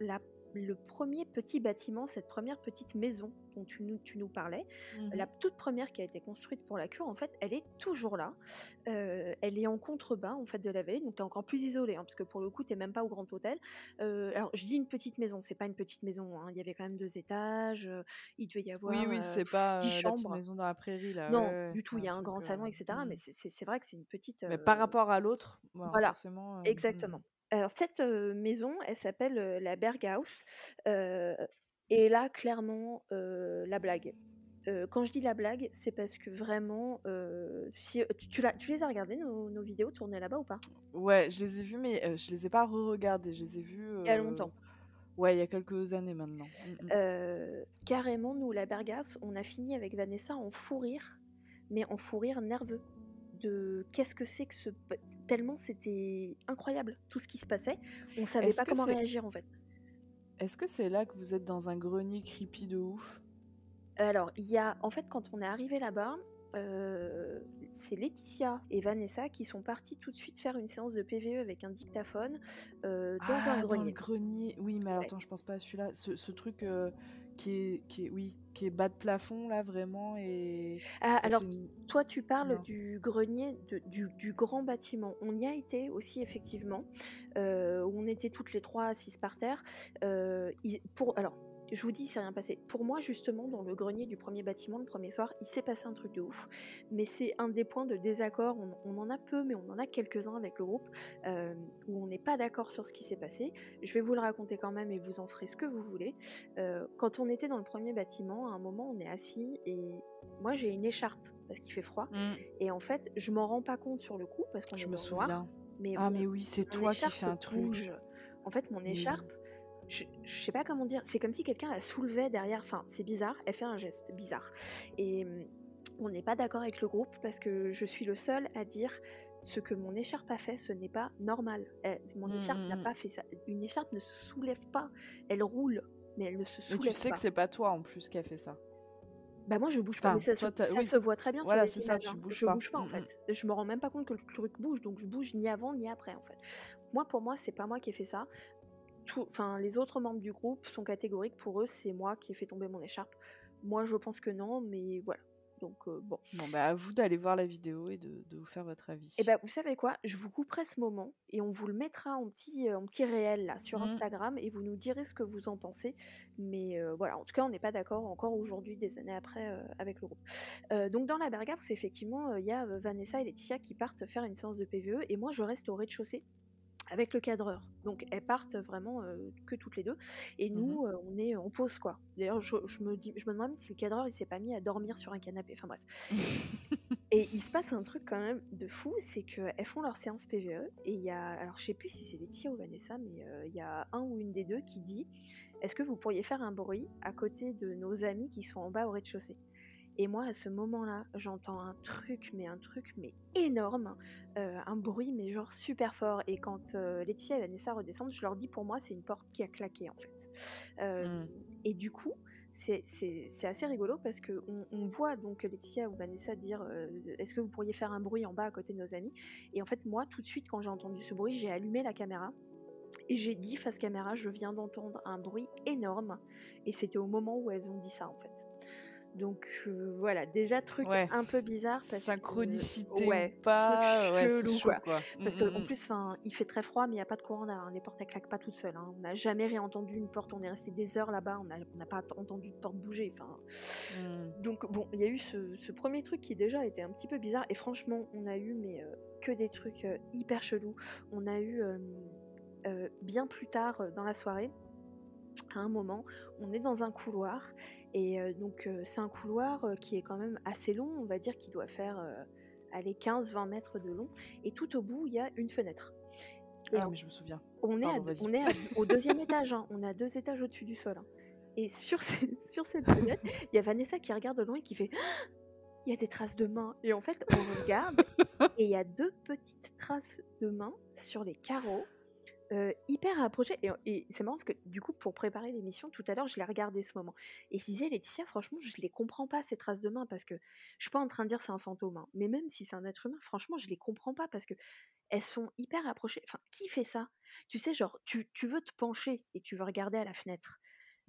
le premier petit bâtiment, cette première petite maison dont tu nous parlais. Mmh. La toute première qui a été construite pour la cure, en fait, elle est toujours là. Elle est en contrebas, en fait, de la vallée, donc tu es encore plus isolé, hein, parce que pour le coup, tu même pas au Grand Hôtel. Alors, je dis une petite maison, c'est pas une petite maison, hein. Il y avait quand même 2 étages, il devait y Oui, avoir oui, c'est 10 pas, la petite chambres. maison dans la prairie là, ouais, Non, ouais, du c'est tout, il un y a un truc, grand salon, etc. Mais c'est vrai que c'est une petite. mais par rapport à l'autre, voilà, Voilà, forcément, exactement. Alors cette, maison, elle s'appelle, la Berghaus, heu et là clairement, la blague. Quand je dis la blague, c'est parce que vraiment, si, tu les as regardées nos vidéos tournées là-bas ou pas? Ouais, je les ai vus, mais je les ai pas re-regardés. Je les ai vus, Il y a longtemps. ouais, il y a quelques années maintenant. Carrément nous la Berghaus, on a fini avec Vanessa en fou rire, mais en fou rire nerveux. De qu'est-ce que c'est que ce p tellement c'était incroyable tout ce qui se passait, on savait Est-ce pas que comment c'est réagir en fait. est-ce que c'est là que vous êtes dans un grenier creepy de ouf? Alors, il y a en fait, quand on est arrivé là-bas, c'est Laetitia et Vanessa qui sont parties tout de suite faire une séance de PVE avec un dictaphone, dans un Ah, dans le grenier. grenier. Oui, mais alors Ouais. attends, je pense pas à celui-là. Ce truc, qui est bas de plafond là vraiment et Ah, ça alors fait une toi, tu parles non. du grenier du grand bâtiment. On y a été aussi effectivement, où on était toutes les 3 assises par terre. Alors, je vous dis, il s'est rien passé. Pour moi, justement, dans le grenier du premier bâtiment, le premier soir, il s'est passé un truc de ouf. Mais c'est un des points de désaccord. On en a peu, mais on en a quelques-uns avec le groupe, où on n'est pas d'accord sur ce qui s'est passé. Je vais vous le raconter quand même et vous en ferez ce que vous voulez. Quand on était dans le premier bâtiment, à un moment, on est assis et moi, j'ai une écharpe parce qu'il fait froid Mmh, et en fait, je m'en rends pas compte sur le coup parce qu'on je est me dans le noir, souviens. mais Ah mais oui, c'est mon toi qui fais écharpe un truc. bouge. En fait, mon Mais oui. écharpe, je sais pas comment dire, c'est comme si quelqu'un la soulevait derrière, enfin, c'est bizarre, elle fait un geste bizarre et on n'est pas d'accord avec le groupe parce que je suis le seul à dire ce que mon écharpe a fait, ce n'est pas normal. Mon écharpe n'a Mmh. pas fait ça. Une écharpe ne se soulève pas, elle roule, mais elle ne se Mais tu soulève sais que pas. c'est pas toi en plus qui a fait ça? Bah, moi je bouge pas, mais Enfin, ça se toi tu ça oui, se voit très bien sur voilà, les c'est ça, images, tu hein. bouges Je pas. bouge pas en fait. Je me rends même pas compte que le truc bouge, donc je bouge ni avant ni après en fait. Moi, pour moi, c'est pas moi qui ai fait ça. Enfin, les autres membres du groupe sont catégoriques, pour eux, c'est moi qui ai fait tomber mon écharpe. Moi, je pense que non, mais voilà. Donc bon. Bon, bah, à vous d'aller voir la vidéo et de vous faire votre Et avis. ben, vous savez quoi? Je vous couperai ce moment et on vous le mettra en petit réel là sur Mmh. Instagram et vous nous direz ce que vous en pensez. Mais voilà, en tout cas, on n'est pas d'accord encore aujourd'hui, des années après, avec le groupe. Donc dans la Berghaus, effectivement, il y a, Vanessa et Laetitia qui partent faire une séance de PVE et moi je reste au rez-de-chaussée avec le cadreur. Donc elles partent vraiment, que toutes les 2 et Mmh. nous, on est en pause quoi. D'ailleurs je me demande si le cadreur il s'est pas mis à dormir sur un canapé, enfin bref. Et il se passe un truc quand même de fou, c'est qu'elles font leur séance PVE et il y a, alors je sais plus si c'est Laetitia ou Vanessa, mais il y a un ou une des 2 qui dit: «Est-ce que vous pourriez faire un bruit à côté de nos amis qui sont en bas au rez-de-chaussée?» Et moi, à ce moment-là, j'entends un truc mais énorme, un bruit mais genre super fort. Et quand Laetitia et Vanessa redescendent, je leur dis pour moi c'est une porte qui a claqué en fait. Euh, Mmh. et du coup, c'est assez rigolo parce que on voit donc Laetitia ou Vanessa dire est-ce que vous pourriez faire un bruit en bas à côté de nos amis. Et en fait, moi, tout de suite, quand j'ai entendu ce bruit, j'ai allumé la caméra et j'ai dit face caméra, je viens d'entendre un bruit énorme. Et c'était au moment où elles ont dit ça en fait. Donc voilà, déjà truc Ouais. un peu bizarre parce que Synchronicité ou ouais, truc pas, ouais, c'est chelou chaud quoi. quoi. Parce que en plus, enfin, il fait très froid, mais il y a pas de courant d'air, hein. Les portes elles claquent pas toutes seules, hein. On n'a jamais réentendu une porte. On est resté des heures là-bas, on n'a pas entendu de porte bouger. Enfin, Mmh. donc bon, il y a eu ce premier truc qui déjà était un petit peu bizarre. Et franchement, on a eu mais que des trucs hyper chelous. On a eu bien plus tard dans la soirée. À un moment, on est dans un couloir et donc c'est un couloir qui est quand même assez long, on va dire qu'il doit faire allez 15-20 mètres de long et tout au bout, il y a une fenêtre. Et Ah mais je me souviens. on est, Pardon, vas-y. on est au deuxième étage, hein, on est à 2 étages au-dessus du sol, hein. Et sur, sur cette fenêtre, il y a Vanessa qui regarde de loin et qui fait «Ah, il y a des traces de mains». Et en fait, on regarde et il y a 2 petites traces de mains sur les carreaux. Hyper rapproché et c'est marrant parce que du coup pour préparer l'émission tout à l'heure je l'ai regardé ce moment et je disais Laetitia franchement je les comprends pas ces traces de main parce que je suis pas en train de dire c'est un fantôme hein, mais même si c'est un être humain franchement je les comprends pas parce que elles sont hyper rapprochées, enfin qui fait ça? Tu sais genre tu veux te pencher et tu veux regarder à la fenêtre.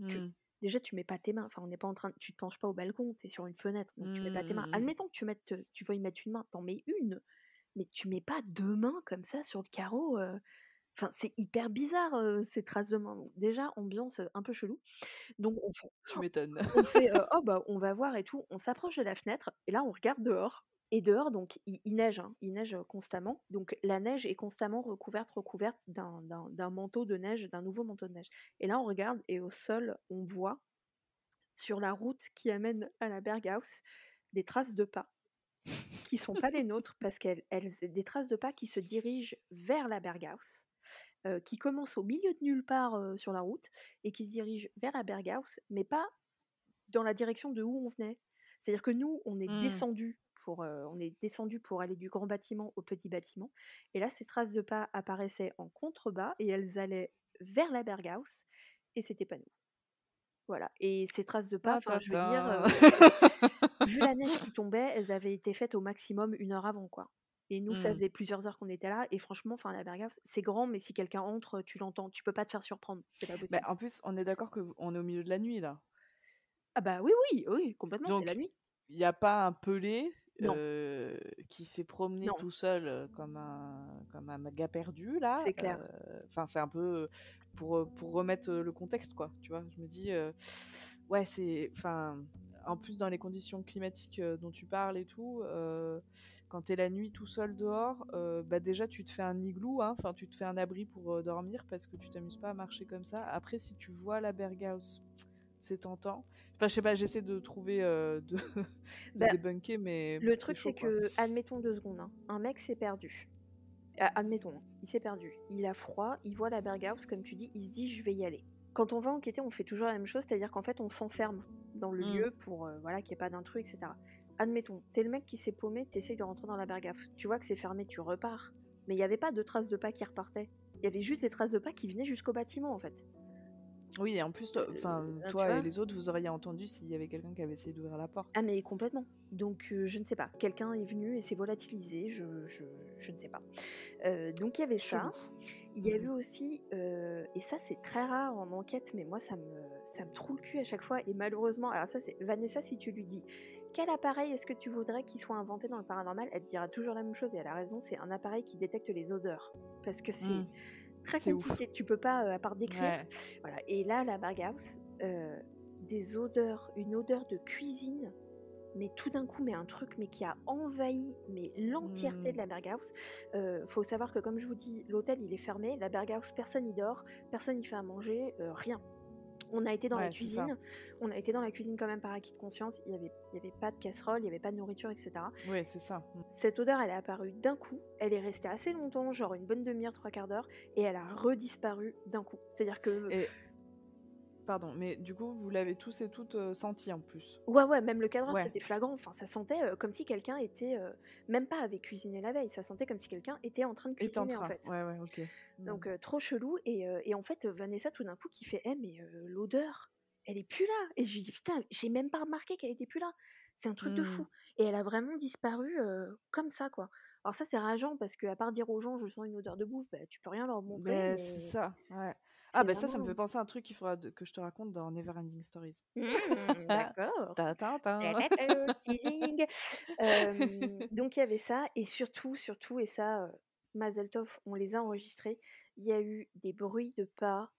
Tu Mmh. Déjà tu mets pas tes mains, enfin on n'est pas en train tu te penches pas au balcon, tu es sur une fenêtre Mmh, donc tu mets pas tes mains. mmh mh. Admettons que tu veuilles mettre une main, t'en mets une, mais tu mets pas 2 mains comme ça sur le carreau. Enfin, c'est hyper bizarre, ces traces de main. Donc déjà, ambiance, un peu chelou. Donc Tu m'étonnes. on fait, «Oh bah, on va voir et tout». On s'approche de la fenêtre et là, on regarde dehors et dehors donc il neige, hein, il neige, constamment. Donc la neige est constamment recouverte d'un manteau de neige, d'un nouveau manteau de neige. Et là, on regarde et au sol, on voit sur la route qui amène à la Berghaus, des traces de pas qui sont pas les nôtres parce des traces de pas qui se dirigent vers la Berghaus. Qui commence au milieu de nulle part sur la route et qui se dirige vers la Berghaus, mais pas dans la direction de où on venait. C'est-à-dire que nous, Mmh. on est descendu pour aller du grand bâtiment au petit bâtiment. Et là, ces traces de pas apparaissaient en contrebas et elles allaient vers la Berghaus et c'était pas nous. Voilà. Et ces traces de pas, Ta enfin, ta je veux dire, ta. vu la neige qui tombait, elles avaient été faites au maximum 1 heure avant, quoi. Et nous, ça Mmh. faisait plusieurs heures qu'on était là. Et franchement, enfin, la Berghaus, c'est grand, mais si quelqu'un entre, tu l'entends. Tu peux pas te faire surprendre. C'est pas Bah, possible. en plus, on est d'accord qu'on est au milieu de la nuit là. Ah bah oui, oui, oui, complètement, c'est la Donc nuit. il y a pas un pelé, Non, qui s'est promené non, tout seul, comme un gars perdu là, c'est clair. enfin c'est un peu, pour remettre, le contexte quoi, tu vois? Je me dis, ouais c'est enfin, en plus dans les conditions climatiques, dont tu parles et tout, quand tu es la nuit tout seul dehors, bah, déjà tu te fais un igloo, hein, enfin tu te fais un abri pour, dormir parce que tu t'amuses pas à marcher comme ça. Après si tu vois la Berghaus, c'est tentant. Enfin, je sais pas, j'essaie de trouver, de Bah, débunker, mais le c'est truc, chaud, c'est quoi. que, admettons 2 secondes, hein, un mec s'est perdu. Admettons, hein, il s'est perdu. Il a froid, il voit la Berghaus, comme tu dis, il se dit, je vais y aller. Quand on va enquêter, on fait toujours la même chose, c'est-à-dire qu'en fait, on s'enferme dans le Mmh. lieu pour voilà, qu'il n'y ait pas d'intrus, etc. Admettons, t'es le mec qui s'est paumé, t'essayes de rentrer dans la Berghaus. Tu vois que c'est fermé, tu repars. Mais il n'y avait pas de traces de pas qui repartaient. Il y avait juste des traces de pas qui venaient jusqu'au bâtiment, en fait. Oui et en plus, Tu toi et vois. les autres, vous auriez entendu s'il y avait quelqu'un qui avait essayé d'ouvrir la Ah porte. mais complètement. Donc je ne sais pas. Quelqu'un est venu et s'est volatilisé, je ne sais pas. Donc il y avait ça. Chelou. Il y a Mmh. eu aussi, et ça c'est très rare en enquête, mais moi ça me troue le cul à chaque fois. Et malheureusement, alors ça c'est Vanessa, si tu lui dis quel appareil est-ce que tu voudrais qu'il soit inventé dans le paranormal, elle te dira toujours la même chose et elle a raison, c'est un appareil qui détecte les odeurs. Parce que c'est Mmh. très C'est ouf. compliqué, tu peux pas à part décrire. Ouais. Voilà. Et là, la Berghaus, des odeurs, une odeur de cuisine mais tout d'un coup, mais un truc mais qui a envahi mais l'entièreté Mmh. de la Berghaus. Faut savoir que comme je vous dis, l'hôtel il est fermé, la Berghaus personne y dort, personne y fait à manger, rien. On a été dans la Ouais, c'est ça. cuisine, on a été dans la cuisine quand même par acquis de conscience, il y avait pas de casserole, il y avait pas de nourriture, etc. Ouais, c'est ça. Mmh. Cette odeur, elle est apparue d'un coup, elle est restée assez longtemps, genre une bonne demi-heure, 3/4 d'heure, et elle a redisparu d'un coup. C'est-à-dire que Et Pardon, mais du coup, vous l'avez tous et toutes senti en plus. Ouais, même le cadrage, Ouais. c'était flagrant. Enfin, ça sentait comme si quelqu'un était, même pas avait cuisiné la veille, ça sentait comme si quelqu'un était en train de Et t'es en cuisiner, en train. fait. Ouais, ok. Donc trop chelou et en fait, Vanessa tout d'un coup qui fait: «Eh mais l'odeur, elle est plus là» et je lui dis: «Putain, j'ai même pas remarqué qu'elle était plus là. C'est un truc de Hmm. fou» et elle a vraiment disparu, comme ça, quoi. Alors ça, c'est rageant parce qu'à part dire aux gens: «Je sens une odeur de bouffe», bah, tu peux rien leur montrer, Ben, c'est mais ça, ouais. Ah, c'est ben ça me fait vraiment penser à un truc qu'il faudra que je te raconte dans Neverending Stories. d'accord. Ta ta ta. Teasing. Donc il y avait ça et surtout et ça, mazel tov, on les a enregistrés, il y a eu des bruits de pas,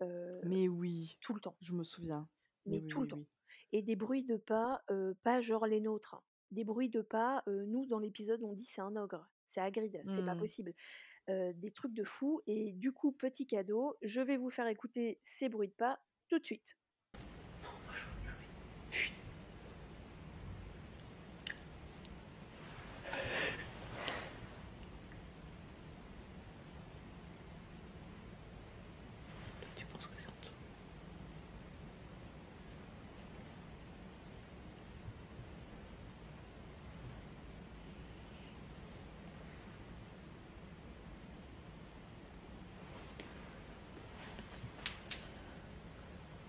heu, Mais oui, tout le temps, je me souviens. Mais mais oui, tout le oui, temps oui. et des bruits de pas, pas genre les nôtres, hein. Des bruits de pas, nous dans l'épisode on dit: «C'est un ogre, c'est Hagrid, c'est pas Hmm. possible». Des trucs de fou et du coup, petit cadeau, je vais vous faire écouter ces bruits de pas tout de suite. Tu penses que c'est en dessous?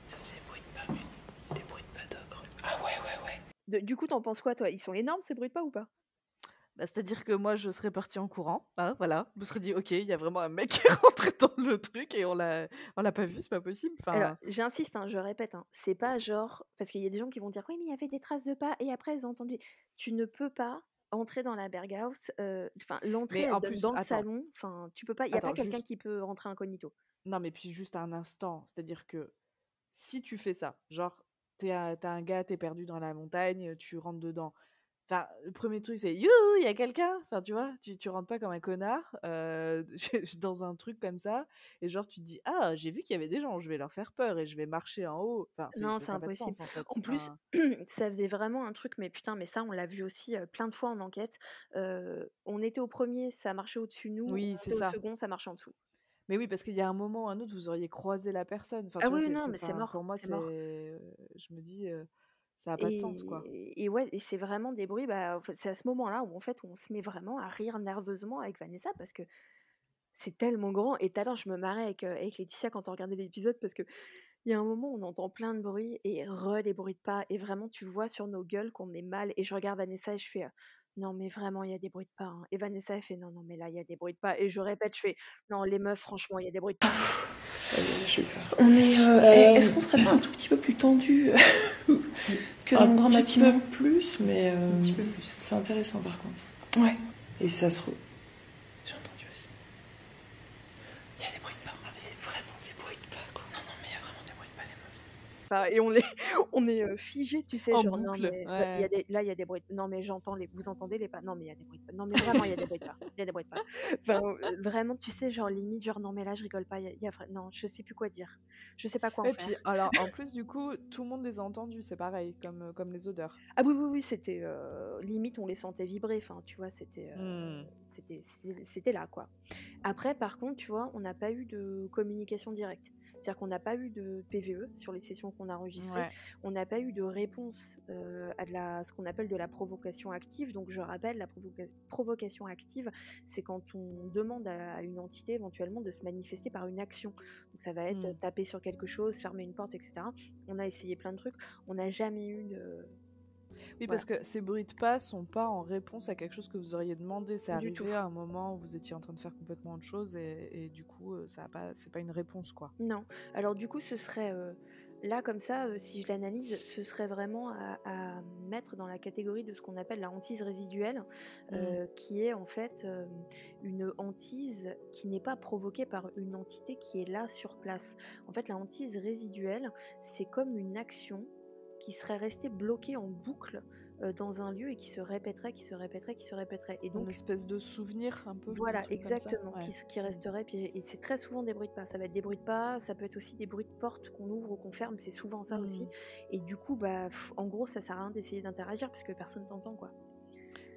Ça faisait bruit de pas, mais des bruits de pas d'ogre. Ah ouais. Du coup, t'en penses quoi toi? Ils sont énormes ces bruits de pas ou pas? Bah, c'est-à-dire que moi, je serais partie en courant, hein, voilà. Je me serais dit, ok, il y a vraiment un mec qui est rentré dans le truc et on l'a pas vu, c'est pas possible. Alors, Enfin, j'insiste, hein, je répète, hein, c'est pas genre parce qu'il y a des gens qui vont dire: «Oui, mais il y avait des traces de pas» et après ils ont entendu. Tu ne peux pas entrer dans la Berghaus, enfin l'entrée mais elle en donne plus, dans le salon, enfin tu peux pas, il y a pas attends, quelqu'un juste, qui peut rentrer incognito. non, mais puis juste un instant. C'est-à-dire que si tu fais ça, genre, t'as un gars, t'es perdu dans la montagne, tu rentres dedans. Enfin, le premier truc, c'est youhou, il y a quelqu'un. Enfin, tu vois, tu rentres pas comme un connard dans un truc comme ça. Et genre, tu te dis, ah, j'ai vu qu'il y avait des gens, je vais leur faire peur et je vais marcher en haut. Enfin, Non, c'est ça n'a pas de impossible. sens en fait. En plus, Enfin, ça faisait vraiment un truc, mais putain, mais ça on l'a vu aussi, plein de fois en enquête. On était au premier, ça marchait au-dessus de nous, oui, on c'est était au ça. second, ça marchait en dessous. Mais oui, parce qu'il y a un moment ou un autre, vous auriez croisé la personne. Enfin, Ah tu vois, oui, non, mais c'est enfin, pour mort, moi, c'est mort. je me dis, ça n'a pas de sens, quoi. Et ouais et c'est vraiment des bruits, bah, en fait, c'est à ce moment-là où, en fait, on se met vraiment à rire nerveusement avec Vanessa parce que c'est tellement grand et tout à l'heure, je me marrais avec Laetitia quand on regardait l'épisode parce qu'il y a un moment, où on entend plein de bruits et les bruits de pas et vraiment, tu vois sur nos gueules qu'on est mal et je regarde Vanessa et je fais: «Non, mais vraiment, il y a des bruits de pas, hein» et Vanessa, elle fait: «Non, non, mais là, il y a des bruits de pas» et je répète, je fais: «Non, les meufs, franchement, il y a des bruits de pas». J'ai eu peur. On est. Est-ce qu'on serait pas un tout petit peu plus tendu que dans le grand bâtiment? Un petit peu plus, mais. Un petit peu plus. C'est intéressant par contre. Ouais. Et ça se. J'ai entendu aussi. Il y a des bruits de pas. Ah, mais c'est vraiment des bruits de pas, quoi. Non, non, mais il y a vraiment des bruits de pas, les meufs. Et on est figé, tu sais, En genre non boucle, mais ouais, il y a ouais. des là il y a des bruits non mais j'entends les vous entendez les pas? Non mais il y a des bruits de pas. Non mais vraiment il y a des bruits de pas. Il y a des bruits de pas. Enfin, vraiment tu sais genre limite genre non mais là je rigole pas, il y a non, je sais plus quoi dire. Je sais pas quoi en Et faire. puis, alors, en plus, du coup, tout le monde les a entendus, c'est pareil, comme les odeurs. Ah oui, oui, oui, c'était, limite on les sentait vibrer, enfin tu vois, Hmm. c'était là quoi. Après, par contre, tu vois, on n'a pas eu de communication directe. C'est-à-dire qu'on n'a pas eu de PVE sur les sessions qu'on a enregistrées. Ouais. On n'a pas eu de réponse à ce qu'on appelle de la provocation active. Donc, je rappelle, la provocation active, c'est quand on demande à une entité éventuellement de se manifester par une action. Donc, ça va être Hmm. taper sur quelque chose, fermer une porte, etc. On a essayé plein de trucs. On n'a jamais eu de. Oui, Voilà, parce que ces bruits de pas sont pas en réponse à quelque chose que vous auriez demandé. C'est du tout. arrivé à un moment où vous étiez en train de faire complètement autre chose et du coup, c'est pas une réponse, quoi. Non. Alors du coup, ce serait là comme ça, si je l'analyse, ce serait vraiment à mettre dans la catégorie de ce qu'on appelle la hantise résiduelle, Hmm. qui est en fait une hantise qui n'est pas provoquée par une entité qui est là sur place. En fait, la hantise résiduelle, c'est comme une action qui serait restée bloquée en boucle dans un lieu et qui se répéterait, qui se répéterait, qui se répéterait. Et Une donc, espèce de souvenir, un peu, un voilà, truc comme ça. exactement, Ouais. qui Hmm. resterait, puis et c'est très souvent des bruits de pas. Ça va être des bruits de pas, ça peut être aussi des bruits de porte qu'on ouvre ou qu'on ferme, c'est souvent ça aussi. Hmm. Et du coup, bah, en gros, ça sert à rien d'essayer d'interagir parce que personne t'entend, quoi.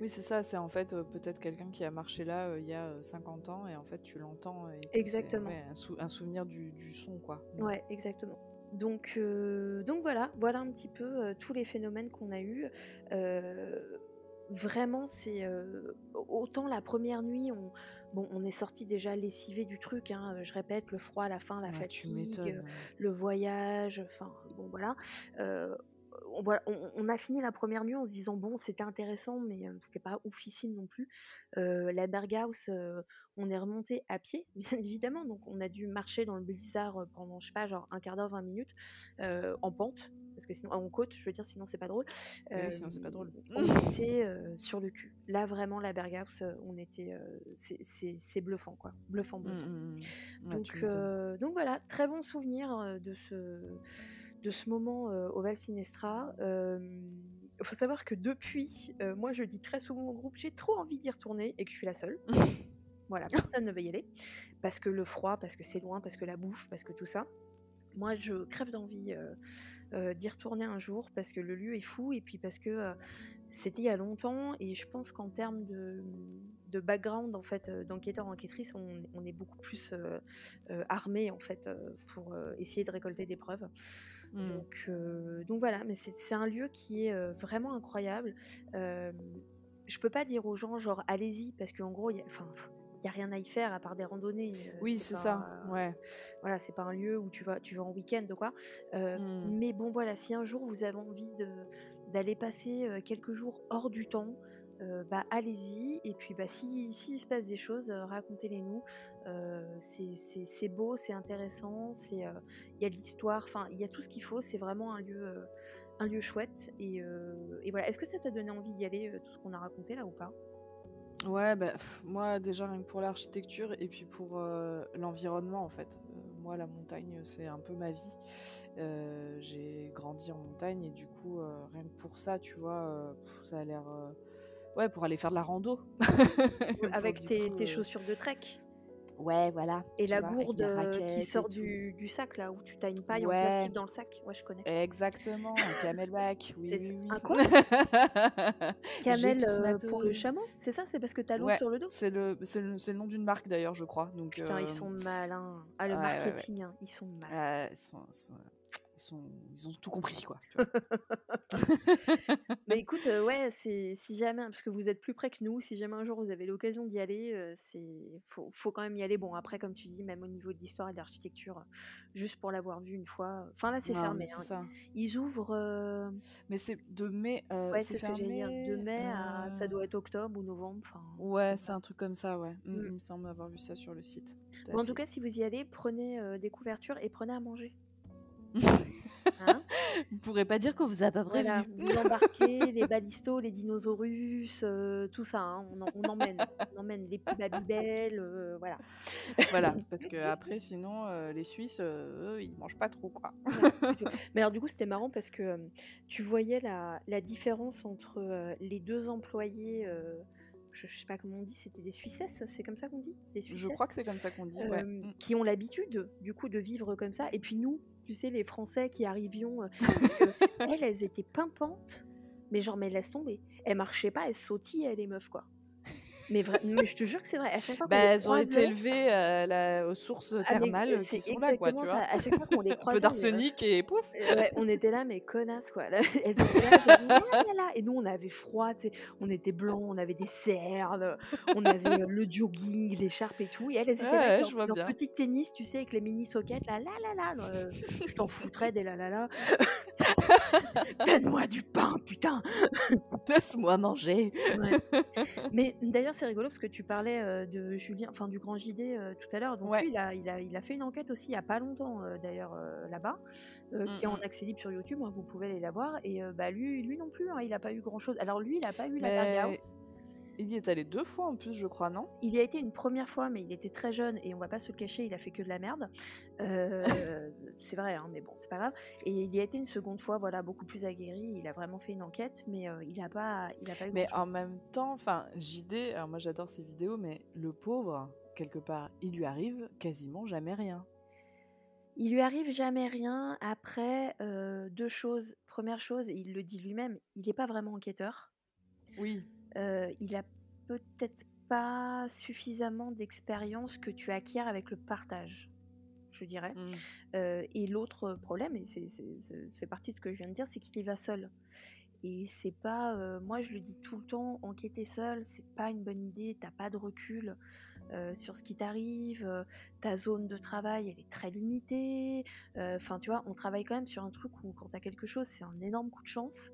Oui, c'est ça, c'est en fait peut-être quelqu'un qui a marché là il y a 50 ans et en fait tu l'entends et que c'est Exactement. ouais, un souvenir du son, quoi. Hmm. Ouais, exactement. Donc voilà un petit peu tous les phénomènes qu'on a eus. Vraiment, c'est autant la première nuit, on est sorti déjà lessivé du truc, hein, je répète, le froid, la faim, la Ouais, tu fatigue, m'étonnes. le voyage, enfin bon voilà. Euh, on a fini la première nuit en se disant bon, c'était intéressant, mais c'était pas oufissime non plus. La Berghaus, on est remonté à pied, bien évidemment, donc on a dû marcher dans le blizzard pendant, je sais pas, genre un quart d'heure, 20 minutes, en pente. Parce que sinon, en côte, je veux dire, sinon c'est pas drôle. Oui, sinon c'est pas drôle. On était sur le cul. Là, vraiment, la Berghaus, on était. C'est bluffant, quoi. Bluffant, bluffant. Ouais, Donc voilà, très bon souvenir de ce moment au Val Sinestra. Il faut savoir que depuis, moi je dis très souvent au groupe, j'ai trop envie d'y retourner et que je suis la seule. Voilà, personne ne veut y aller. Parce que le froid, parce que c'est loin, parce que la bouffe, parce que tout ça. Moi, je crève d'envie d'y retourner un jour parce que le lieu est fou et puis parce que c'était il y a longtemps et je pense qu'en termes de background en fait d'enquêteurs enquêtrices on est beaucoup plus armés en fait pour essayer de récolter des preuves. Donc voilà, mais c'est un lieu qui est vraiment incroyable. Je peux pas dire aux gens genre allez-y parce qu'en gros il y a rien à y faire à part des randonnées. Oui, c'est ça. Ouais. Voilà, c'est pas un lieu où tu vas en week-end quoi. Mais bon voilà, si un jour vous avez envie d'aller passer quelques jours hors du temps, bah allez-y. Et puis bah s'il se passe des choses, racontez-les nous. C'est beau, c'est intéressant, il y a de l'histoire, enfin il y a tout ce qu'il faut. C'est vraiment un lieu chouette. Et voilà. Est-ce que ça t'a donné envie d'y aller, tout ce qu'on a raconté là ou pas? Ouais, bah, moi déjà rien que pour l'architecture et puis pour l'environnement en fait. Moi la montagne c'est un peu ma vie. J'ai grandi en montagne et du coup rien que pour ça tu vois ça a l'air ouais pour aller faire de la rando. Avec tes chaussures de trek. Ouais voilà. Et tu la vois, avec gourde mes raquettes qui et sort tout. du sac là, où tu as une paille en Ouais, plastique dans le sac. Ouais, je connais. exactement, un camelback, oui C'est oui oui. un quoi? J'ai Camel tout ce pour le matos. chameau, c'est ça? C'est parce que t'as l'eau Ouais, sur le dos? c'est le nom d'une marque d'ailleurs je crois. Donc Putain, ils sont malins. Ah, le ouais, marketing, hein, ils sont malins. Ils ont tout compris quoi. Tu vois. Mais écoute, ouais, si jamais, parce que vous êtes plus près que nous, si jamais un jour vous avez l'occasion d'y aller, faut quand même y aller. Bon, après, comme tu dis, même au niveau de l'histoire et de l'architecture, juste pour l'avoir vu une fois. Enfin là, c'est Non, fermé. mais c'est Hein. ça. Ils ouvrent. Mais c'est de mai, Ouais, c'est c'est ce que j'allais dire. De fermé. mai à, ça doit être octobre ou novembre. Enfin, Ouais, c'est un truc comme ça, ouais. Mm. Il me semble avoir vu ça sur le site. Tout à Bon, en tout fait. cas, si vous y allez, prenez des couvertures et prenez à manger. Hein? Vous pourrez pas dire qu'on vous a pas prévenu. Voilà, vous embarquez les balistos, les dinosaurus, tout ça. Hein, on emmène les petits Babybel, voilà. Voilà, parce que après, sinon, les Suisses, eux, ils mangent pas trop, quoi. Mais alors du coup, c'était marrant parce que tu voyais la différence entre les deux employés. Je sais pas comment on dit, c'était des Suissesses, c'est comme ça qu'on dit? Des Je crois que c'est comme ça qu'on dit, ouais. Qui ont l'habitude, du coup, de vivre comme ça. Et puis nous, tu sais, les Français qui arrivions, parce que elles étaient pimpantes, mais genre, mais laisse tomber. Elles marchaient pas, elles sautillaient, les meufs, quoi. Mais je te jure que c'est vrai. À chaque fois qu'on les elles ont été croisait, élevées aux sources thermales qui sont là, quoi, tu vois. à chaque fois qu'on les croisait, un peu d'arsenic et pouf. Ouais, on était là, mais connasses, quoi. Là, elles étaient là, genre, là. Et nous, on avait froid, tu sais. On était blancs, on avait des cernes, on avait le jogging, l'écharpe et tout. Et elles étaient là avec leur petit tennis, tu sais, avec les mini-sockets, là. Je t'en foutrais des là. Donne-moi du pain, putain. Laisse-moi manger. Ouais. Mais d'ailleurs, c'est rigolo parce que tu parlais de Julien, enfin du Grand JD tout à l'heure. Donc lui, il a fait une enquête aussi il y a pas longtemps d'ailleurs là-bas, qui est en accès libre sur YouTube. Hein, vous pouvez aller la voir. Et bah lui non plus, hein, il a pas eu grand-chose. Alors lui, il a pas eu la Berghaus. Il y est allé 2 fois en plus, je crois, non? Il y a été une première fois, mais il était très jeune et on va pas se le cacher, il a fait que de la merde. C'est vrai, hein, mais bon, c'est pas grave. Et il y a été une seconde fois, voilà, beaucoup plus aguerri. Il a vraiment fait une enquête, mais il a pas eu. Mais en même temps, enfin, JD, alors moi j'adore ses vidéos, mais le pauvre, quelque part, il lui arrive quasiment jamais rien. Il lui arrive jamais rien. Après, 2 choses. Première chose, et il le dit lui-même, il n'est pas vraiment enquêteur. Oui. Il a peut-être pas suffisamment d'expérience que tu acquiers avec le partage. je dirais. Mmh. Et l'autre problème, et ça fait partie de ce que je viens de dire, c'est qu'il y va seul. Et c'est pas, moi je le dis tout le temps, enquêter seul, c'est pas une bonne idée, t'as pas de recul sur ce qui t'arrive, ta zone de travail elle est très limitée, enfin tu vois, on travaille quand même sur un truc où quand t'as quelque chose, c'est un énorme coup de chance.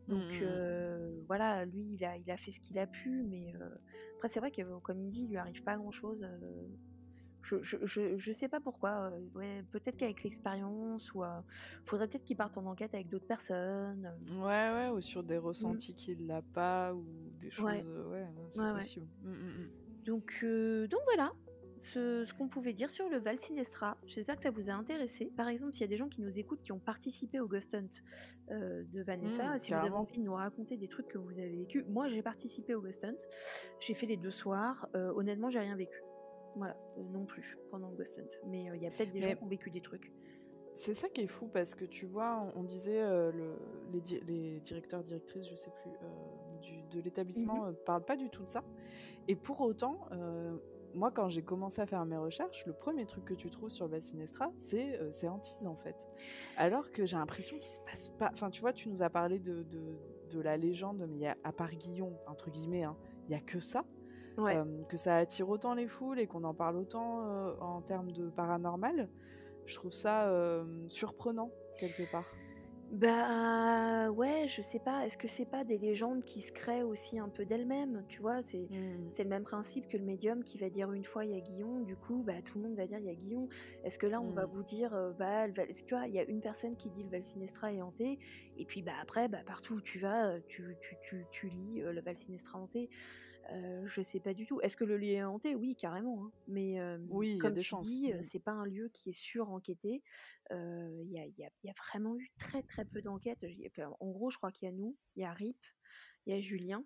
Donc voilà, lui il a fait ce qu'il a pu, mais après c'est vrai que comme il dit, il lui arrive pas grand chose. Je sais pas pourquoi, ouais, peut-être qu'avec l'expérience ou faudrait peut-être qu'il parte en enquête avec d'autres personnes. Ouais, ou sur des Mmh. ressentis qu'il n'a pas, ou des choses, Ouais, c'est ouais. possible. Donc voilà ce qu'on pouvait dire sur le Val Sinestra. J'espère que ça vous a intéressé. Par exemple, s'il y a des gens qui nous écoutent qui ont participé au Ghost Hunt de Vanessa, si vous avez Carrément. envie de nous raconter des trucs que vous avez vécu, moi j'ai participé au Ghost Hunt. J'ai fait les 2 soirs. Honnêtement, j'ai rien vécu. Voilà, non plus pendant le Ghost Hunt. Mais il y a peut-être des gens qui ont vécu des trucs. C'est ça qui est fou, parce que tu vois, on disait les directeurs, directrices, je sais plus, de l'établissement parlent pas du tout de ça. Et pour autant, moi, quand j'ai commencé à faire mes recherches, le premier truc que tu trouves sur le Val Sinestra, c'est Antise, en fait. Alors que j'ai l'impression qu'il se passe pas... Enfin, tu vois, tu nous as parlé de la légende, mais à part Guillon, entre guillemets, il y a que ça. Ouais. Que ça attire autant les foules et qu'on en parle autant en termes de paranormal. Je trouve ça surprenant, quelque part. Bah ouais, je sais pas, est-ce que c'est pas des légendes qui se créent aussi un peu d'elles-mêmes, tu vois, c'est le même principe que le médium qui va dire une fois il y a Guillon, du coup bah tout le monde va dire il y a Guillon. Est-ce que là on va vous dire est-ce que tu vois, il y a une personne qui dit le Val Sinestra est hanté, et puis bah après bah partout où tu vas tu lis le Val Sinestra hanté. Je sais pas du tout. Est-ce que le lieu est hanté? Oui, carrément, hein. Mais Oui, il y a comme des tu chances. dis, c'est pas un lieu qui est sur-enquêté. Il y a vraiment eu très très peu d'enquêtes. Enfin, en gros, je crois qu'il y a nous, il y a Rip, il y a Julien.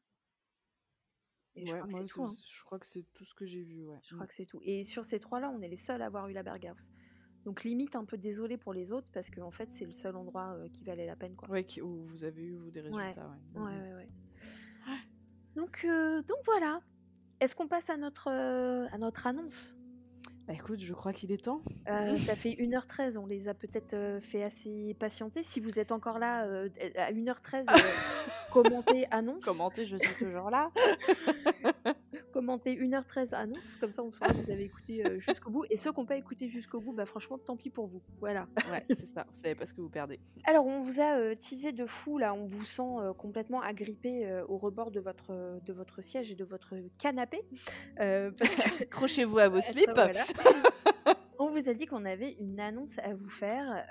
Et je crois que c'est tout. Hein. Je crois que c'est tout ce que j'ai vu. Ouais. Je crois que c'est tout. Et sur ces 3-là, on est les seuls à avoir eu la Berghaus. Donc limite un peu désolé pour les autres parce qu'en fait c'est le seul endroit qui valait la peine, quoi. Ouais, où vous avez eu vous des résultats. Ouais. Donc voilà. Est-ce qu'on passe à notre annonce? Bah écoute, je crois qu'il est temps. Ça fait 1h13, on les a peut-être fait assez patienter. Si vous êtes encore là à 1h13, commentez annonce. Commentez, je suis toujours là. Commentez 1h13 annonce, comme ça on saura que vous avez écouté jusqu'au bout. Et ceux qui n'ont pas écouté jusqu'au bout, bah franchement, tant pis pour vous. Voilà. Ouais, c'est ça, vous savez pas ce que vous perdez. Alors, on vous a teasé de fou, là, on vous sent complètement agrippé au rebord de votre siège et de votre canapé. Parce que... Accrochez-vous à vos slips. Voilà. On vous a dit qu'on avait une annonce à vous faire.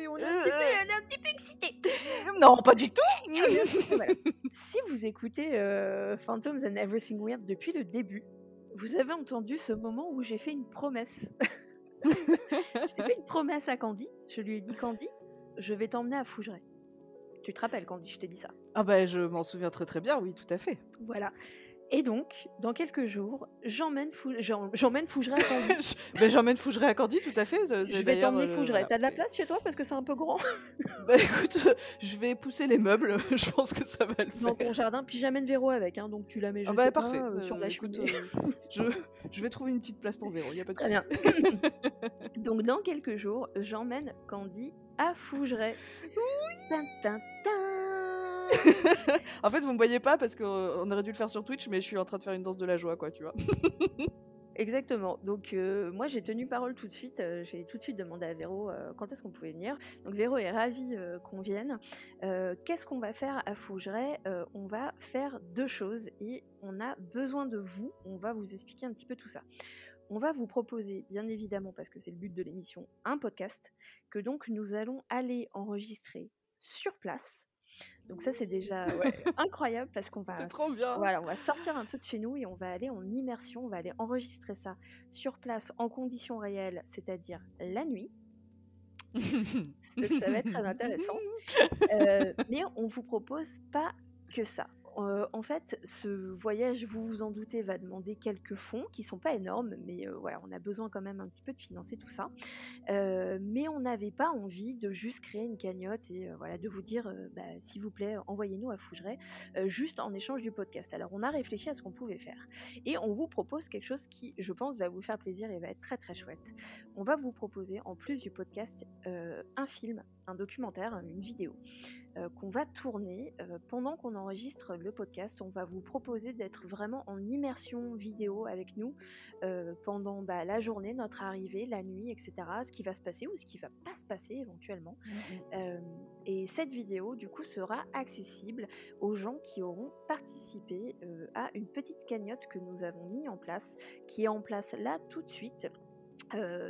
On est un petit peu excités. Non, pas du tout. Voilà. Si vous écoutez Phantoms and Everything Weird depuis le début, vous avez entendu ce moment où j'ai fait une promesse. J'ai fait une promesse à Candy. Je lui ai dit, Candy, je vais t'emmener à Fougeray. Tu te rappelles, Candy, je t'ai dit ça. Ah bah je m'en souviens très très bien, oui, tout à fait. Voilà. Et donc, dans quelques jours, j'emmène Fougeray à Candy. Mais j'emmène Fougeray à Candy, tout à fait. Je vais t'emmener Fougeray. T'as de la place chez toi parce que c'est un peu grand? Bah écoute, je vais pousser les meubles, je pense que ça va le faire. Dans ton jardin, puis j'amène Véro avec, hein, donc tu la mets parfait. Sur la cheminée. Je vais trouver une petite place pour Véro, il n'y a pas de souci. Très bien. Donc dans quelques jours, j'emmène Candy à Fougeray. Oui. En fait, vous me voyez pas parce qu'on aurait dû le faire sur Twitch, mais je suis en train de faire une danse de la joie, quoi, tu vois. Exactement. Donc moi j'ai tenu parole tout de suite. J'ai tout de suite demandé à Véro quand est-ce qu'on pouvait venir. Donc Véro est ravie qu'on vienne. Qu'est-ce qu'on va faire à Fougeray? On va faire 2 choses et on a besoin de vous. On va vous expliquer un petit peu tout ça. On va vous proposer, bien évidemment, parce que c'est le but de l'émission, un podcast que donc nous allons aller enregistrer sur place. Donc ça c'est déjà incroyable parce qu'on va, c'est trop bien. Voilà, on va sortir un peu de chez nous et on va aller en immersion, on va aller enregistrer ça sur place en conditions réelles, c'est-à-dire la nuit. Donc ça va être très intéressant. Mais on vous propose pas que ça. en fait, ce voyage, vous vous en doutez, va demander quelques fonds qui sont pas énormes, mais voilà, on a besoin quand même un petit peu de financer tout ça. Mais on n'avait pas envie de juste créer une cagnotte et voilà, de vous dire, s'il vous plaît, envoyez-nous à Fougeray, juste en échange du podcast. Alors, on a réfléchi à ce qu'on pouvait faire et on vous propose quelque chose qui, je pense, va vous faire plaisir et va être très très chouette. On va vous proposer, en plus du podcast, un film, un documentaire, une vidéo qu'on va tourner pendant qu'on enregistre le podcast. On va vous proposer d'être vraiment en immersion vidéo avec nous pendant la journée, notre arrivée, la nuit, etc. Ce qui va se passer ou ce qui va pas se passer éventuellement. Et cette vidéo, du coup, sera accessible aux gens qui auront participé à une petite cagnotte que nous avons mis en place, qui est en place là tout de suite.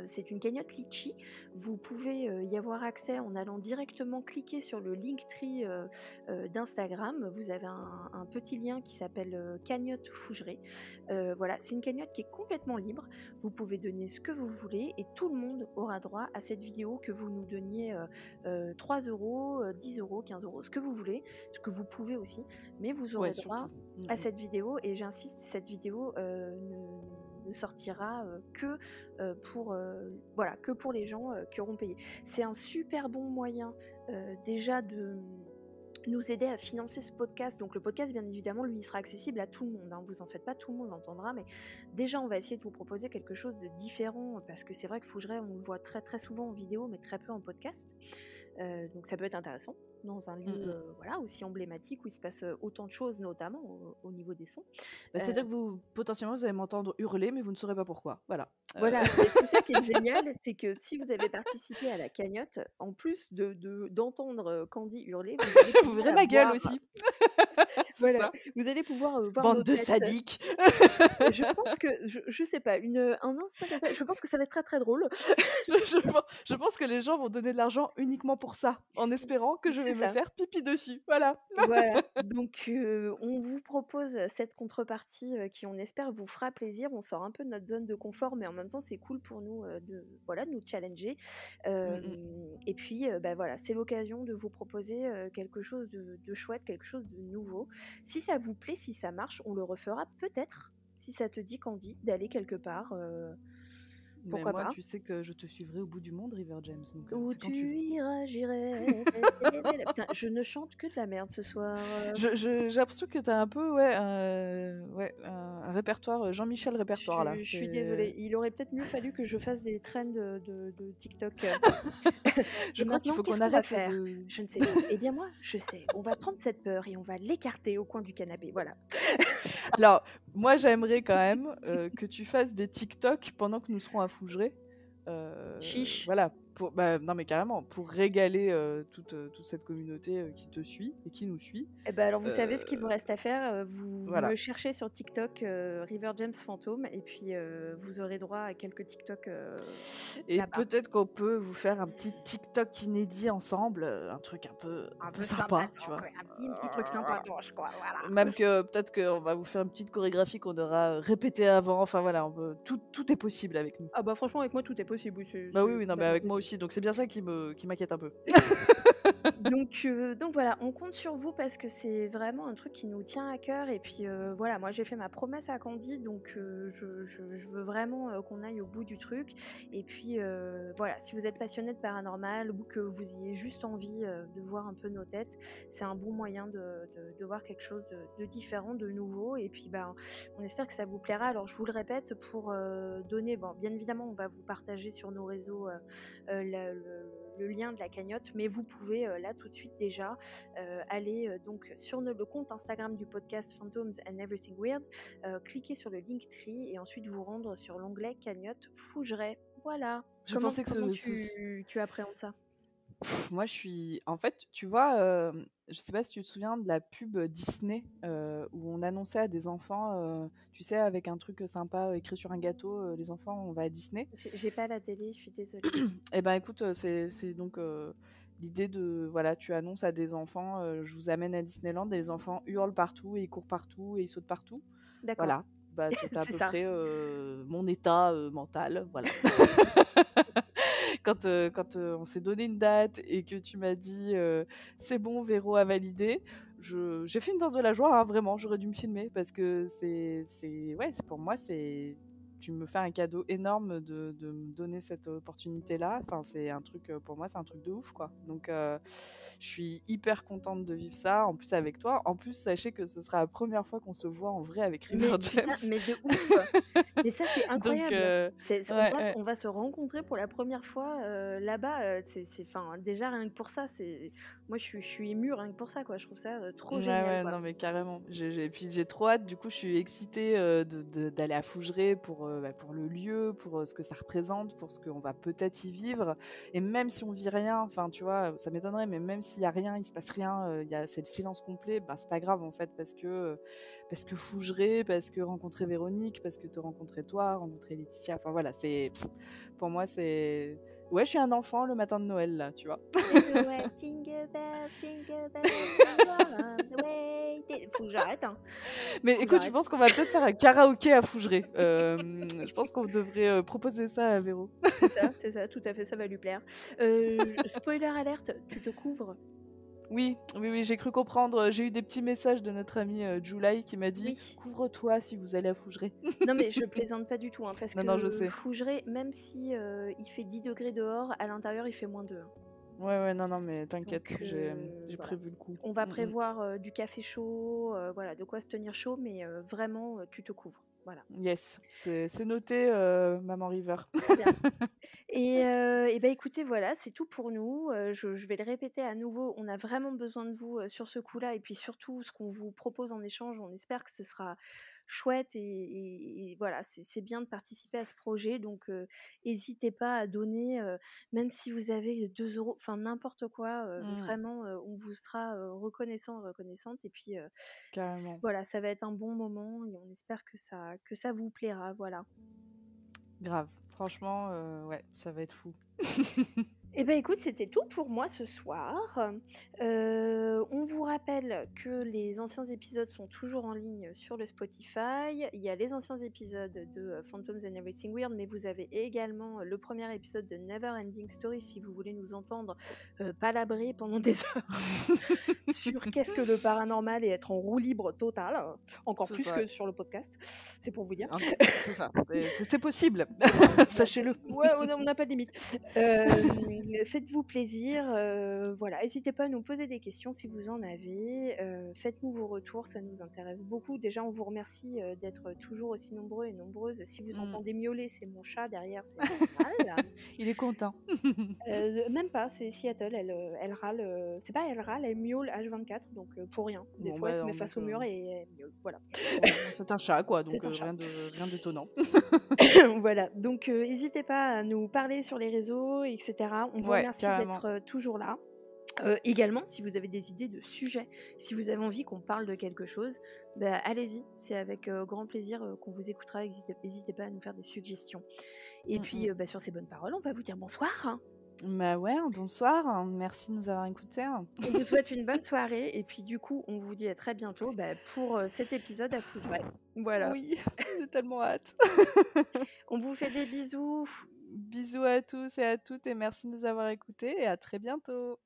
C'est une cagnotte Litchi. Vous pouvez y avoir accès en allant directement cliquer sur le Linktree d'Instagram. Vous avez un petit lien qui s'appelle Cagnotte Fougeray. Voilà, c'est une cagnotte qui est complètement libre. Vous pouvez donner ce que vous voulez et tout le monde aura droit à cette vidéo, que vous nous donniez 3 euros, 10 euros, 15 euros, ce que vous voulez, ce que vous pouvez aussi. Mais vous aurez droit à cette vidéo et j'insiste, cette vidéo ne sortira que pour les gens qui auront payé. C'est un super bon moyen déjà de nous aider à financer ce podcast. Donc le podcast, bien évidemment, lui, il sera accessible à tout le monde, hein. Vous en faites pas, tout le monde l'entendra, mais déjà, on va essayer de vous proposer quelque chose de différent, parce que c'est vrai que Fougeray, on le voit très très souvent en vidéo, mais très peu en podcast. Donc ça peut être intéressant dans un lieu aussi emblématique où il se passe autant de choses, notamment au niveau des sons. C'est-à-dire que vous, potentiellement, vous allez m'entendre hurler, mais vous ne saurez pas pourquoi. Voilà. Voilà, c'est ça qui est génial, c'est que si vous avez participé à la cagnotte, en plus d'entendre Candy hurler, vous verrez ma gueule aussi. Voilà, vous allez pouvoir voir bande nos de têtes. sadiques. Je pense que, je sais pas, un instant comme ça, je pense que ça va être très très drôle. Je pense que les gens vont donner de l'argent uniquement pour ça, en espérant que je vais me faire pipi dessus. Voilà. Voilà, donc on vous propose cette contrepartie qui, on espère, vous fera plaisir. On sort un peu de notre zone de confort, mais en même temps, c'est cool pour nous de nous challenger. Et puis, voilà, c'est l'occasion de vous proposer quelque chose de chouette, quelque chose de nouveau. Si ça vous plaît, si ça marche, on le refera peut-être. Si ça te dit, Candy, d'aller quelque part. Pourquoi mais moi, pas. tu sais que je te suivrai au bout du monde, River James. Donc, Où c'est quand tu veux. iras, j'irai. Putain, je ne chante que de la merde ce soir. J'ai l'impression que t'as un peu un répertoire, Jean-Michel répertoire là. Je suis désolée. Il aurait peut-être mieux fallu que je fasse des trends de TikTok. Je crois qu'il faut qu'on va arrête faire. Je ne sais pas. Eh bien moi, je sais. On va prendre cette peur et on va l'écarter au coin du canapé. Voilà. Alors, moi, j'aimerais quand même que tu fasses des TikTok pendant que nous serons à Fougeray. Chiche. Voilà. Non, mais carrément, pour régaler toute cette communauté qui te suit et qui nous suit. Eh ben alors, vous savez ce qu'il vous reste à faire. Vous voilà. me cherchez sur TikTok River James Fantôme et puis vous aurez droit à quelques TikTok. Et peut-être qu'on peut vous faire un petit TikTok inédit ensemble, un truc un peu sympa, tu vois. Un petit truc sympa, quoi. Voilà. Même que peut-être qu'on va vous faire une petite chorégraphie qu'on aura répétée avant. Enfin voilà, tout est possible avec nous. Ah bah franchement, avec moi tout est possible. Oui, non, mais avec moi aussi. Donc c'est bien ça qui m'inquiète un peu. Donc voilà, on compte sur vous parce que c'est vraiment un truc qui nous tient à cœur. Et puis voilà, moi j'ai fait ma promesse à Candy, donc je veux vraiment qu'on aille au bout du truc. Et puis voilà, si vous êtes passionné de paranormal ou que vous ayez juste envie de voir un peu nos têtes, c'est un bon moyen de voir quelque chose de différent, de nouveau. Et puis on espère que ça vous plaira. Alors je vous le répète, pour donner, bien évidemment on va vous partager sur nos réseaux le lien de la cagnotte, mais vous pouvez là tout de suite déjà aller donc sur le compte Instagram du podcast Phantoms and Everything Weird, cliquer sur le Linktree et ensuite vous rendre sur l'onglet cagnotte Fougeray. Voilà. Comment tu appréhendes ça? Moi, en fait, tu vois, je sais pas si tu te souviens de la pub Disney où on annonçait à des enfants, tu sais, avec un truc sympa écrit sur un gâteau, les enfants, on va à Disney. J'ai pas la télé, je suis désolée. Eh ben, écoute, c'est donc l'idée de, voilà, tu annonces à des enfants, je vous amène à Disneyland, et les enfants hurlent partout, et ils courent partout, et ils sautent partout. D'accord. Voilà, c'est à peu près mon état mental, voilà. Quand on s'est donné une date et que tu m'as dit c'est bon, Véro a validé, j'ai fait une danse de la joie, hein, vraiment, j'aurais dû me filmer parce que pour moi, tu me fais un cadeau énorme de me donner cette opportunité-là. Enfin, c'est un truc, pour moi, c'est un truc de ouf, quoi. Donc, je suis hyper contente de vivre ça, en plus avec toi. En plus, sachez que ce sera la première fois qu'on se voit en vrai avec River James. Mais de ouf. Mais ça, c'est incroyable. Donc, on va se rencontrer pour la première fois là-bas. Déjà, rien que pour ça, moi, je suis émue rien que pour ça, quoi. Je trouve ça trop génial. Ouais, non, mais carrément. Puis j'ai trop hâte. Du coup, je suis excitée d'aller à Fougeray pour le lieu, pour ce que ça représente, pour ce qu'on va peut-être y vivre. Et même si on vit rien, enfin, tu vois, ça m'étonnerait, mais même s'il y a rien, il se passe rien, c'est le silence complet, c'est pas grave en fait, parce que Fougeray, parce que rencontrer Véronique, parce que te rencontrer toi, rencontrer Laetitia. Enfin voilà, pour moi, c'est. Ouais, je suis un enfant le matin de Noël, là, tu vois. Ouais, jingle bell, faut que j'arrête, hein. Mais écoute, je pense qu'on va peut-être faire un karaoké à Fougeray. Je pense qu'on devrait proposer ça à Véro. C'est ça, tout à fait, ça va lui plaire. Spoiler alerte, tu te couvres? Oui, j'ai cru comprendre. J'ai eu des petits messages de notre amie July qui m'a dit Oui. couvre-toi si vous allez à Fougeray. Non, mais je plaisante pas du tout, hein, parce Non, je que sais. Fougeray, même si il fait 10 degrés dehors, à l'intérieur il fait -2. Ouais, non, mais t'inquiète, Donc, j'ai voilà. prévu le coup. On va prévoir du café chaud, voilà, de quoi se tenir chaud, mais vraiment, tu te couvres. Voilà. Yes, c'est noté, Maman River. Très bien. Et bah écoutez, voilà, c'est tout pour nous. Je vais le répéter à nouveau, on a vraiment besoin de vous sur ce coup-là, et puis surtout ce qu'on vous propose en échange, on espère que ce sera chouette, et voilà, c'est bien de participer à ce projet, donc n'hésitez pas à donner, même si vous avez 2 €, enfin n'importe quoi, vraiment, on vous sera reconnaissante, et puis Carrément. voilà, ça va être un bon moment, et on espère que ça vous plaira, voilà. Grave, franchement, ouais, ça va être fou. Eh ben écoute, c'était tout pour moi ce soir. On vous rappelle que les anciens épisodes sont toujours en ligne sur le Spotify. Il y a les anciens épisodes de Phantoms and Everything Weird, mais vous avez également le premier épisode de Never Ending Story si vous voulez nous entendre palabrer pendant des heures sur qu'est-ce que le paranormal et être en roue libre totale, encore plus que sur le podcast. C'est pour vous dire. C'est ça, c'est possible, sachez-le. Ouais, on n'a pas de limite. Faites-vous plaisir, voilà, n'hésitez pas à nous poser des questions si vous en avez, faites-nous vos retours, ça nous intéresse beaucoup. Déjà, on vous remercie d'être toujours aussi nombreux et nombreuses. Si vous entendez miauler, c'est mon chat derrière, c'est normal. Il est content. Même pas, c'est Seattle, elle râle, c'est pas elle râle, elle miaule H24, donc pour rien. Des fois, elle se met face au mur et elle miaule, voilà. C'est un chat, quoi, donc rien d'étonnant. Voilà, donc n'hésitez pas à nous parler sur les réseaux, etc. On vous remercie d'être toujours là. Également, si vous avez des idées de sujets, si vous avez envie qu'on parle de quelque chose, allez-y, c'est avec grand plaisir qu'on vous écoutera. N'hésitez pas à nous faire des suggestions. Et puis, sur ces bonnes paroles, on va vous dire bonsoir. Bah ouais, bonsoir, merci de nous avoir écoutés. On vous souhaite une bonne soirée, et puis du coup, on vous dit à très bientôt pour cet épisode à Fougeray. Voilà. Oui, j'ai tellement hâte. On vous fait des bisous. Bisous à tous et à toutes, et merci de nous avoir écoutés, et à très bientôt.